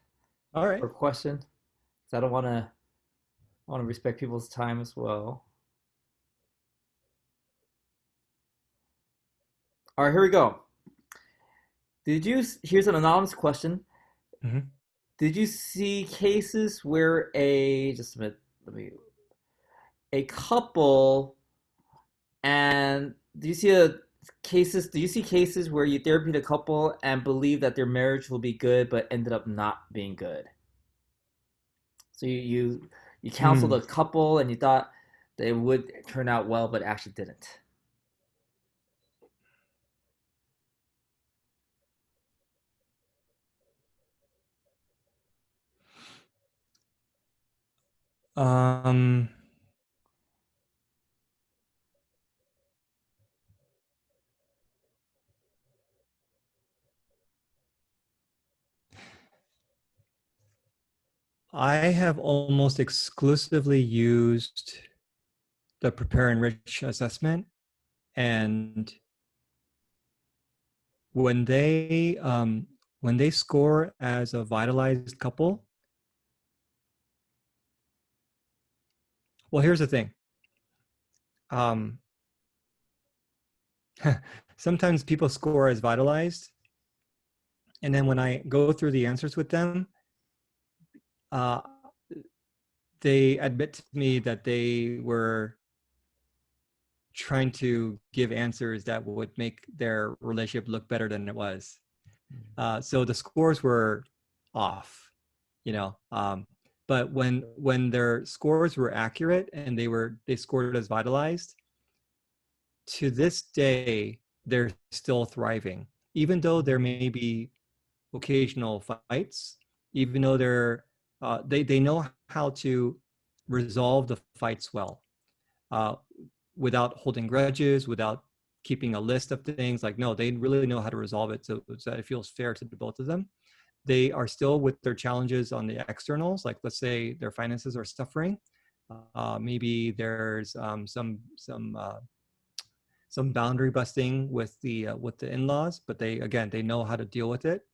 All right. per question. Because I don't want to respect people's time as well. All right, here we go. Here's an anonymous question. Mm-hmm. Did you see cases where just a minute, a couple, and do you see cases where you therapied a couple and believe that their marriage will be good but ended up not being good? So you counseled a couple and you thought they would turn out well but actually didn't. Um, I have almost exclusively used the Prepare Enrich assessment, and when they score as a vitalized couple, well, here's the thing. Sometimes people score as vitalized, and then when I go through the answers with them, they admit to me that they were trying to give answers that would make their relationship look better than it was. So the scores were off, you know. But when their scores were accurate and they scored as vitalized, to this day they're still thriving, even though there may be occasional fights, even though they know how to resolve the fights well, without holding grudges, without keeping a list of things. Like, no, they really know how to resolve it so that it feels fair to the both of them. They are still with their challenges on the externals. Like, let's say their finances are suffering. Maybe there's some boundary busting with the in-laws, but they know how to deal with it.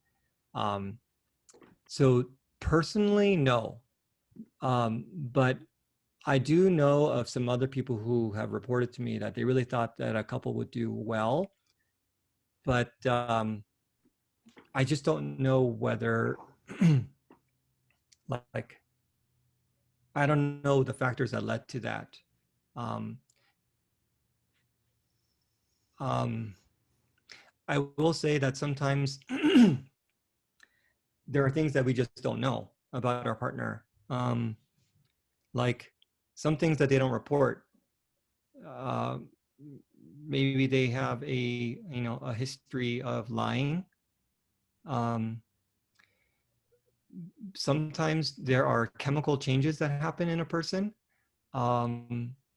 So personally, no. But I do know of some other people who have reported to me that they really thought that a couple would do well, but I just don't know whether, like, I don't know the factors that led to that. I will say that sometimes there are things that we just don't know about our partner. Like some things that they don't report. Maybe they have a history of lying. sometimes there are chemical changes that happen in a person.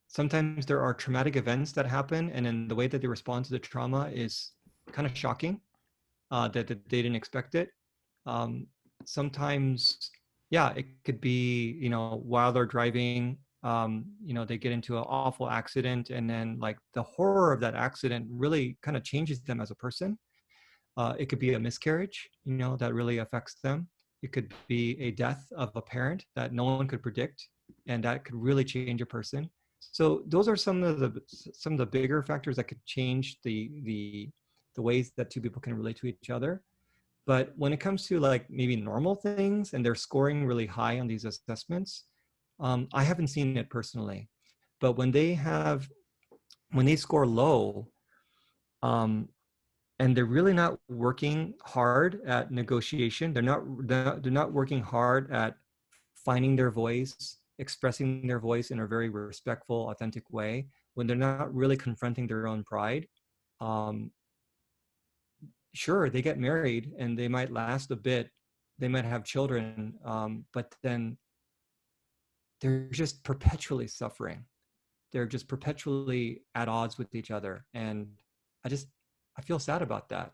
Sometimes there are traumatic events that happen, and then the way that they respond to the trauma is kind of shocking, that they didn't expect it. Sometimes, yeah, it could be, while they're driving, they get into an awful accident, and then like the horror of that accident really kind of changes them as a person. It could be a miscarriage, that really affects them. It could be a death of a parent that no one could predict, and that could really change a person. So those are some of the bigger factors that could change the ways that two people can relate to each other. But when it comes to like maybe normal things and they're scoring really high on these assessments, I haven't seen it personally. But when they score low, and they're really not working hard at negotiation, they're not working hard at finding their voice, expressing their voice in a very respectful, authentic way, when they're not really confronting their own pride, sure, they get married and they might last a bit, they might have children, but then they're just perpetually suffering. They're just perpetually at odds with each other. And I feel sad about that,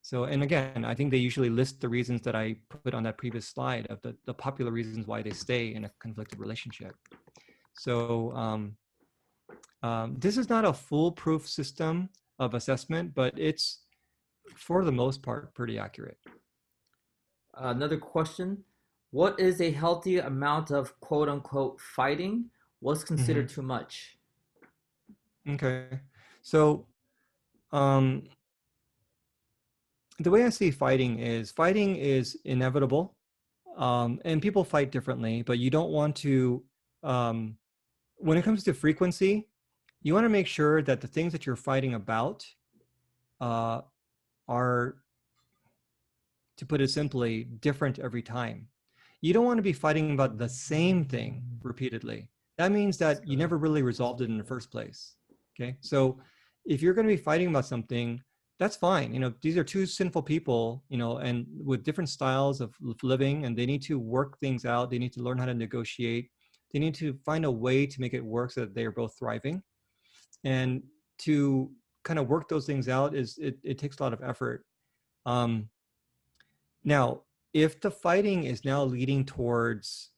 So, and again, I think they usually list the reasons that I put on that previous slide of the popular reasons why they stay in a conflicted relationship. So this is not a foolproof system of assessment, but it's, for the most part, pretty accurate. Another question. What is a healthy amount of quote unquote fighting? What's considered too much? Okay. So the way I see fighting is inevitable. And people fight differently, but you don't want to, when it comes to frequency, you want to make sure that the things that you're fighting about are, to put it simply, different every time. You don't want to be fighting about the same thing repeatedly. That means that you never really resolved it in the first place. Okay. So if you're going to be fighting about something, that's fine. These are two sinful people, and with different styles of living, and they need to work things out. They need to learn how to negotiate. They need to find a way to make it work so that they are both thriving. And to kind of work those things out it takes a lot of effort. Now, if the fighting is now leading towards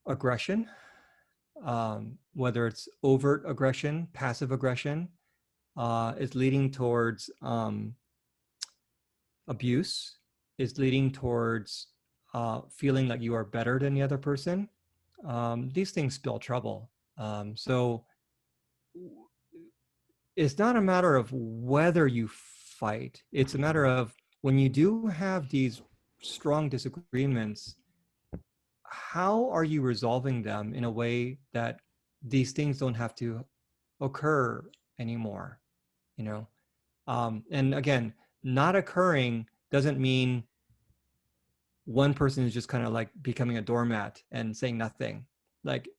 aggression, whether it's overt aggression, passive aggression, is leading towards abuse, is leading towards feeling like you are better than the other person, these things spell trouble. So it's not a matter of whether you fight. It's a matter of, when you do have these strong disagreements, how are you resolving them in a way that these things don't have to occur anymore? And again, not occurring doesn't mean one person is just kind of like becoming a doormat and saying nothing. Like,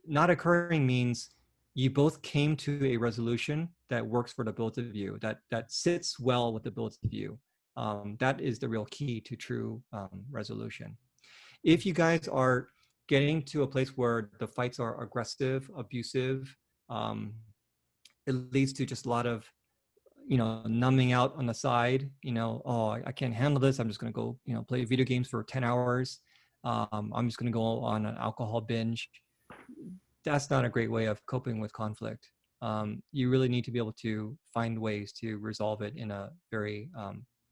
not occurring means you both came to a resolution that works for the both of you, that sits well with the both of you. That is the real key to true resolution. If you guys are getting to a place where the fights are aggressive, abusive, it leads to just a lot of, numbing out on the side, oh, I can't handle this. I'm just going to go, play video games for 10 hours. I'm just going to go on an alcohol binge. That's not a great way of coping with conflict. You really need to be able to find ways to resolve it in a very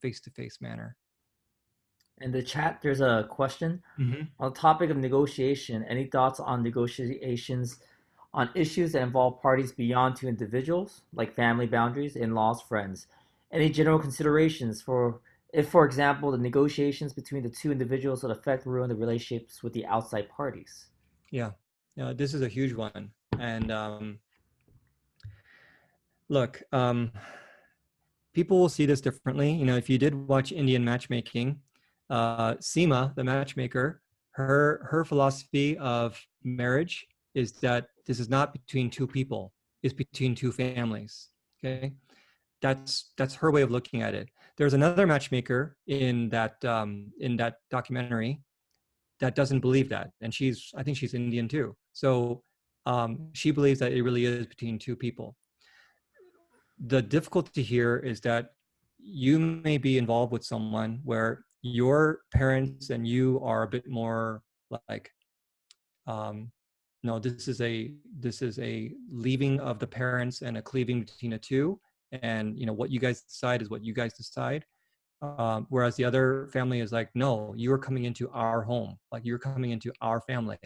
face-to-face manner. In the chat, there's a question on the topic of negotiation. Any thoughts on negotiations on issues that involve parties beyond two individuals, like family boundaries, in-laws, friends? Any general considerations if, for example, the negotiations between the two individuals would affect or ruin the relationships with the outside parties? Yeah, this is a huge one. And look, people will see this differently. If you did watch Indian matchmaking, Seema, the matchmaker, her philosophy of marriage is that this is not between two people, it's between two families. Okay. that's her way of looking at it. There's another matchmaker in that documentary that doesn't believe that, and I think she's Indian too. So she believes that it really is between two people. The difficulty here is that you may be involved with someone where your parents and you are a bit more like, no, this is a leaving of the parents and a cleaving between the two, and what you guys decide is what you guys decide. Whereas the other family is like, no, you're coming into our home, like you're coming into our family.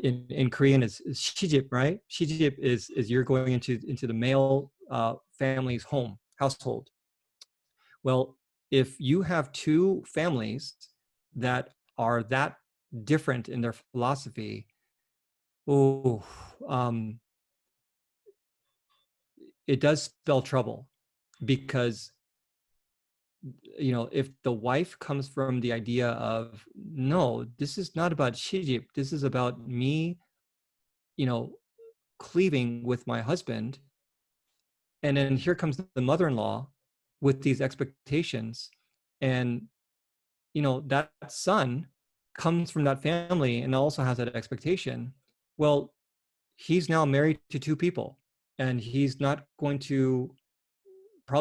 In Korean is shijip, right? Shijip is you're going into the male family's household. Well, if you have two families that are that different in their philosophy, it does spell trouble, because if the wife comes from the idea of, no, this is not about shijip, this is about me, cleaving with my husband, and then here comes the mother-in-law with these expectations, and that son comes from that family and also has that expectation. Well, he's now married to two people, and he's probably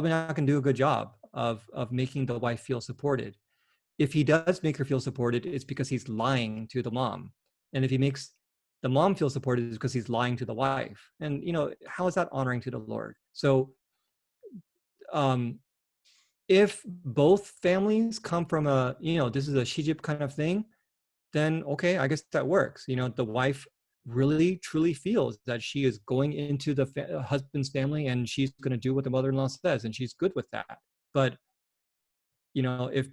not going to do a good job of making the wife feel supported. If he does make her feel supported, it's because he's lying to the mom. And if he makes the mom feel supported, it's because he's lying to the wife. And how is that honoring to the Lord? So if both families come from this is a shijip kind of thing, then okay, I guess that works. The wife really truly feels that she is going into the husband's family, and she's going to do what the mother-in-law says, and she's good with that. But if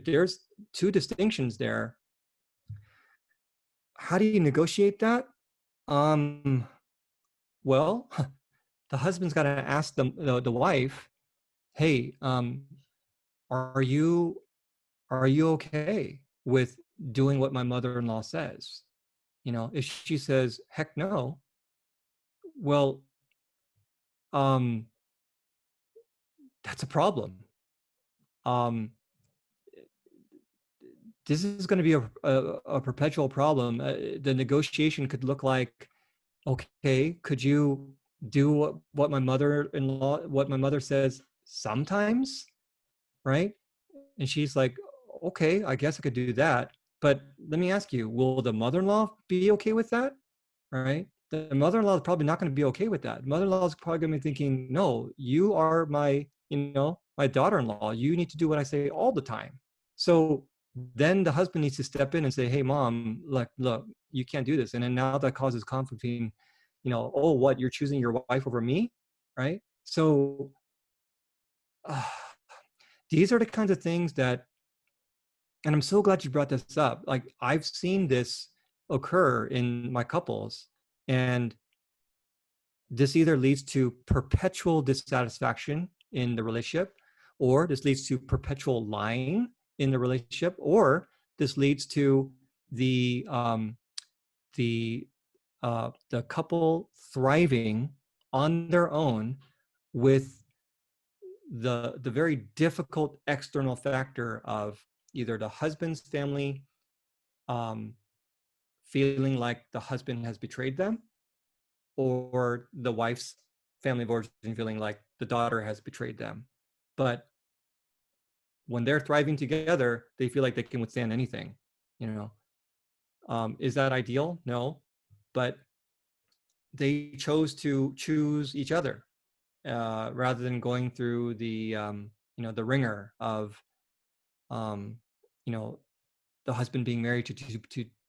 there's two distinctions there, how do you negotiate that? Well, the husband's got to ask the wife, hey, are you okay with doing what my mother-in-law says? If she says, heck no, well, that's a problem. This is going to be a perpetual problem. The negotiation could look like, okay, could you do what my mother says sometimes, right? And she's like, okay, I guess I could do that. But let me ask you, will the mother-in-law be okay with that? Right? The mother-in-law is probably not going to be okay with that. Mother-in-law is probably going to be thinking, no, you are my daughter-in-law. You need to do what I say all the time. So then the husband needs to step in and say, hey, mom, look, you can't do this. And then now that causes conflict between, oh, what, you're choosing your wife over me, right? So these are the kinds of things that, and I'm so glad you brought this up. Like, I've seen this occur in my couples, and this either leads to perpetual dissatisfaction in the relationship, or this leads to perpetual lying in the relationship, or this leads to the couple thriving on their own with the very difficult external factor of either the husband's family feeling like the husband has betrayed them, or the wife's family of origin feeling like the daughter has betrayed them. But when they're thriving together, they feel like they can withstand anything. Is that ideal? No, but they chose to choose each other rather than going through the the ringer of the husband being married to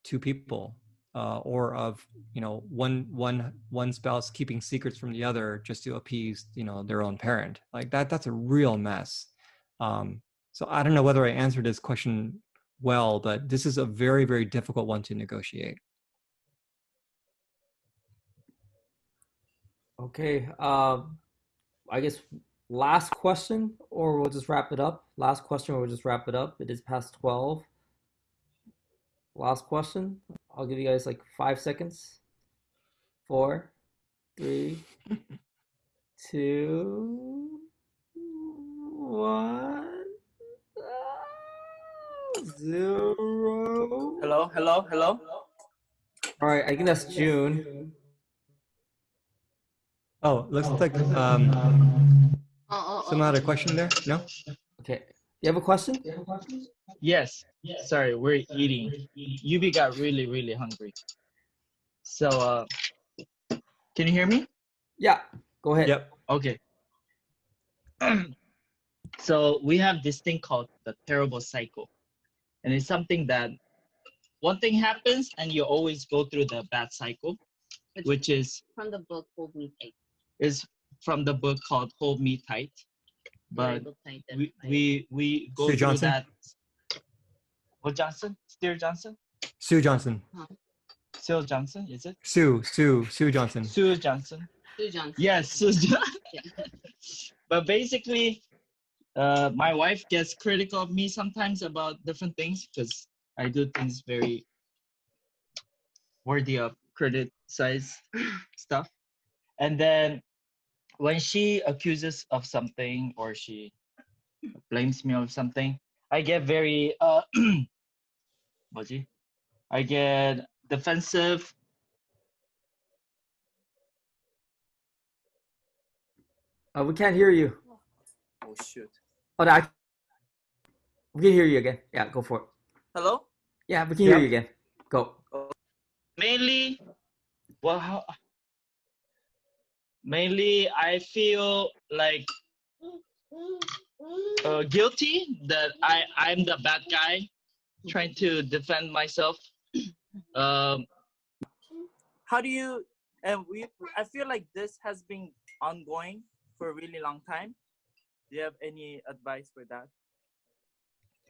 two people, or of one spouse keeping secrets from the other just to appease their own parent. Like that's a real mess. So I don't know whether I answered this question well, but this is a very, very difficult one to negotiate. Okay, I guess last question, or we'll just wrap it up. Last question, or we'll just wrap it up. It is past 12. Last question. I'll give you guys like 5 seconds. 4, 3, 2, 1. 0. Hello, hello, hello. All right, I think that's June. Oh, looks like someone had a question there. No. Okay. You have a question? Yes. Sorry, we're eating. Yubi got really, really hungry. So, can you hear me? Yeah. Go ahead. Yep. Okay. So we have this thing called the terrible cycle, and it's something that one thing happens and you always go through the bad cycle, which is From the book Hold Me Tight. is from the book called Hold Me Tight. But we go Sue through Johnson? that. What Johnson? Steer Johnson? Sue Johnson. Seal Johnson, is it? Sue Johnson. Sue Johnson. Sue Johnson. Yes, Sue Johnson. But basically, my wife gets critical of me sometimes about different things because I do things very worthy of criticize stuff. And then when she accuses of something or she blames me of something, I get very 뭐지? I get defensive. We can't hear you. Oh shoot. Oh, no, we can hear you again. Yeah, go for it. Hello? Yeah, we can hear you again. Go. Mainly, well, mainly I feel like guilty that I'm the bad guy trying to defend myself. How do you, and I feel like this has been ongoing for a really long time. Do you have any advice for that?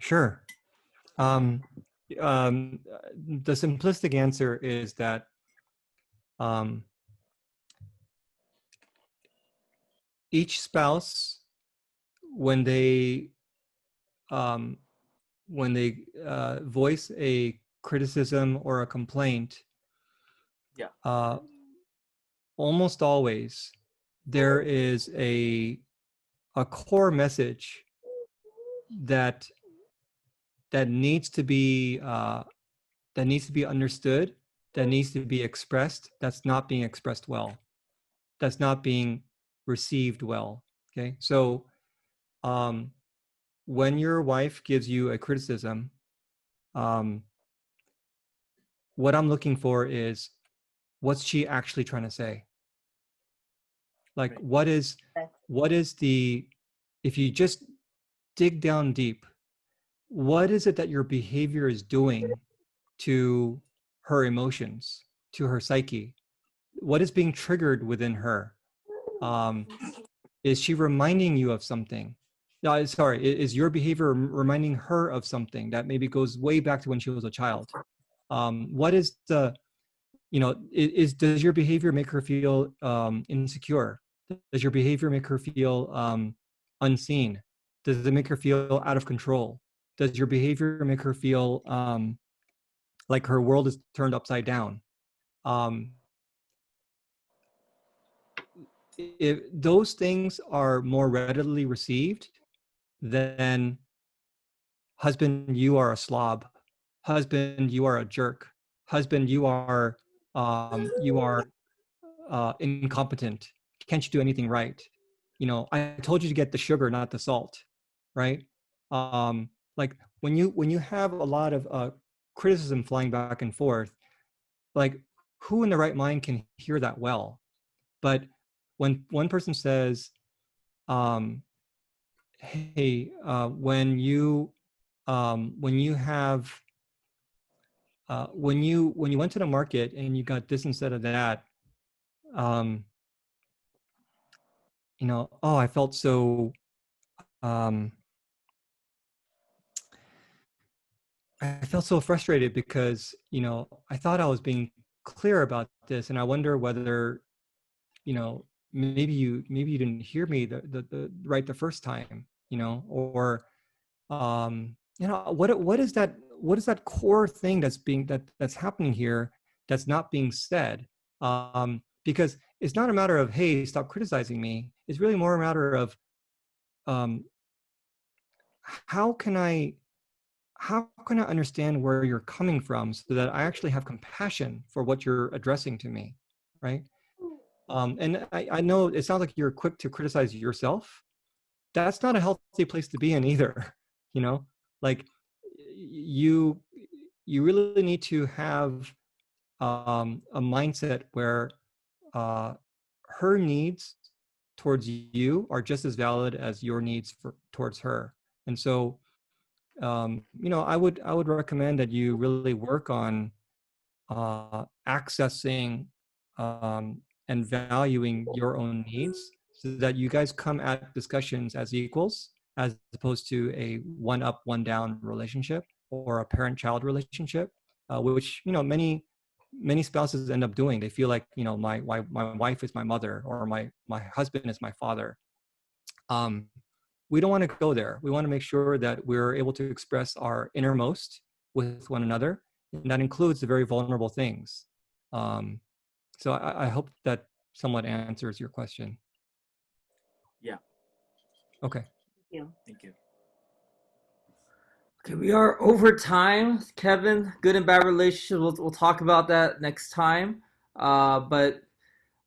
Sure. The simplistic answer is that each spouse, when they voice a criticism or a complaint, almost always there is a core message that needs to be understood, that needs to be expressed, that's not being expressed well, that's not being received well. Okay, so when your wife gives you a criticism, what I'm looking for is, what's she actually trying to say? Like, what is the, if you just dig down deep, what is it that your behavior is doing to her emotions, to her psyche? What is being triggered within her? Is she reminding you of something? No, sorry, is your behavior reminding her of something that maybe goes way back to when she was a child? What is the, does your behavior make her feel insecure? Does your behavior make her feel unseen? Does it make her feel out of control? Does your behavior make her feel like her world is turned upside down? If those things are more readily received, then husband, you are a slob. Husband, you are a jerk. Husband, you are incompetent. Can't you do anything right? I told you to get the sugar, not the salt, right? Like when you have a lot of criticism flying back and forth, like who in the right mind can hear that well? But when one person says, hey, when you went to the market and you got this instead of that, I felt so frustrated because I thought I was being clear about this, and I wonder whether maybe you didn't hear me the right the first time, or what is that core thing that's happening here that's not being said? because it's not a matter of, hey, stop criticizing me. It's really more a matter of how can I understand where you're coming from so that I actually have compassion for what you're addressing to me, right? And I know it sounds like you're quick to criticize yourself. That's not a healthy place to be in either. You know, like you really need to have a mindset where her needs towards you are just as valid as your needs towards her. And so, you know, I would recommend that you really work on accessing and valuing your own needs so that you guys come at discussions as equals, as opposed to a one up, one down relationship or a parent-child relationship, which, you know, many spouses end up doing. They feel like, you know, my wife is my mother, or my husband is my father. We don't want to go there. We want to make sure that we're able to express our innermost with one another, and that includes the very vulnerable things. So I hope that somewhat answers your question. Yeah. Okay. Thank you. Okay, we are over time, Kevin. Good and bad relationship. We'll talk about that next time. But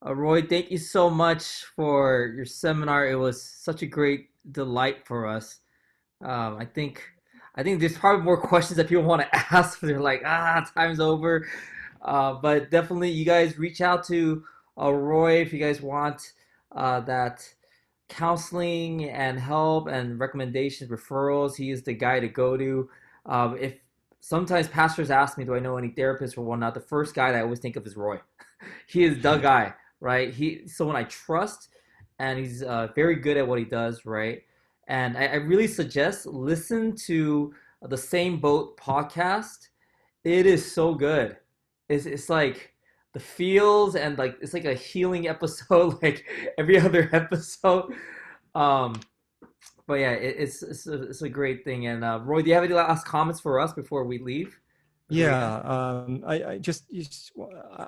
Roy, thank you so much for your seminar. It was such a great delight for us. I think there's probably more questions that people want to ask. They're like, time's over. But definitely, you guys reach out to Roy if you guys want that counseling and help and recommendations, referrals. He is the guy to go to. If sometimes pastors ask me, do I know any therapists or whatnot? The first guy that I always think of is Roy. He is the guy, right? He's someone I trust, and he's very good at what he does, right? And I really suggest listen to the Same Boat podcast. It is so good. It's like the feels, and like it's like a healing episode, like every other episode. But yeah, it's a great thing. And Roy, do you have any last comments for us before we leave? Yeah,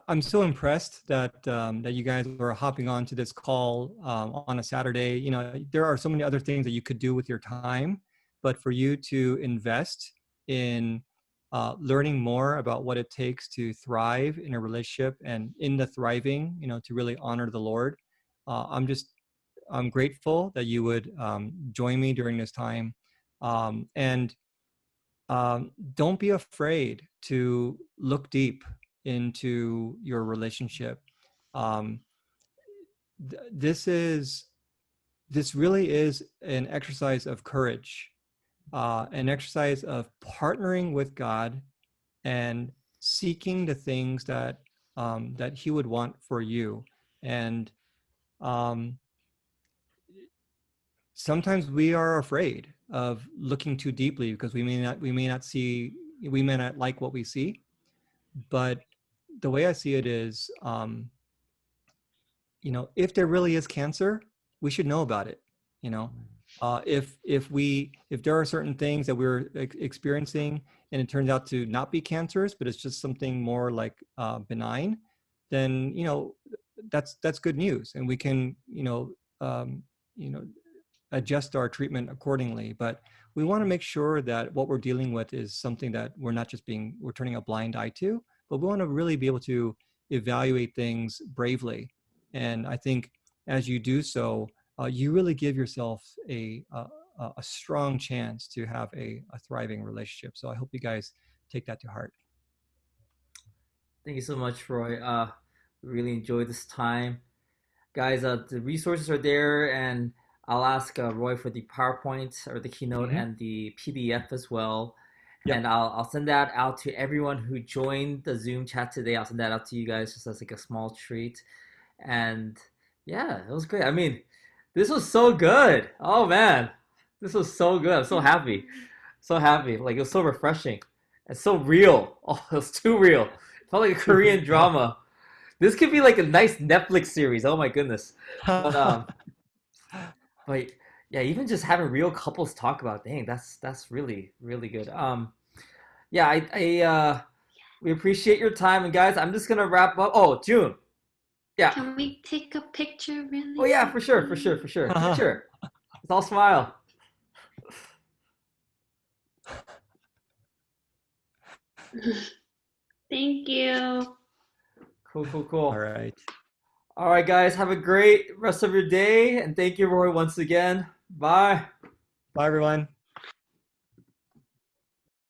I'm so impressed that that you guys are hopping on to this call on a Saturday. You know, there are so many other things that you could do with your time, but for you to invest in learning more about what it takes to thrive in a relationship, and in the thriving, you know, to really honor the Lord. I'm grateful that you would join me during this time, and don't be afraid to look deep into your relationship. Um, this really is an exercise of courage, an exercise of partnering with God and seeking the things that that He would want for you. And sometimes we are afraid of looking too deeply because we may not like what we see. But the way I see it is, you know, if there really is cancer, we should know about it. You know, if there are certain things that we're experiencing and it turns out to not be cancerous, but it's just something more like benign, then, you know, that's good news, and we can, you know, adjust our treatment accordingly. But we want to make sure that what we're dealing with is something that we're turning a blind eye to, but we want to really be able to evaluate things bravely. And I think as you do so, you really give yourself a strong chance to have a thriving relationship. So I hope you guys take that to heart. Thank you so much, Roy. Really enjoyed this time. Guys, the resources are there, and I'll ask Roy for the PowerPoint or the keynote and the PDF as well. Yep. And I'll send that out to everyone who joined the Zoom chat today. I'll send that out to you guys just as like a small treat. And yeah, it was great. I mean, this was so good. Oh man, this was so good. I'm so happy. So happy. Like, it was so refreshing and so real. Oh, it was too real. It felt like a Korean drama. This could be like a nice Netflix series. Oh my goodness. But yeah, even just having real couples talk about, dang, that's really, really good. Yeah, we appreciate your time. And guys, I'm just gonna wrap up. Oh, June, Yeah. Can we take a picture really? Oh yeah, for sure. Sure. Let's all smile. Thank you. Cool. All right. All right, guys. Have a great rest of your day, and thank you, Roy, once again. Bye. Bye, everyone.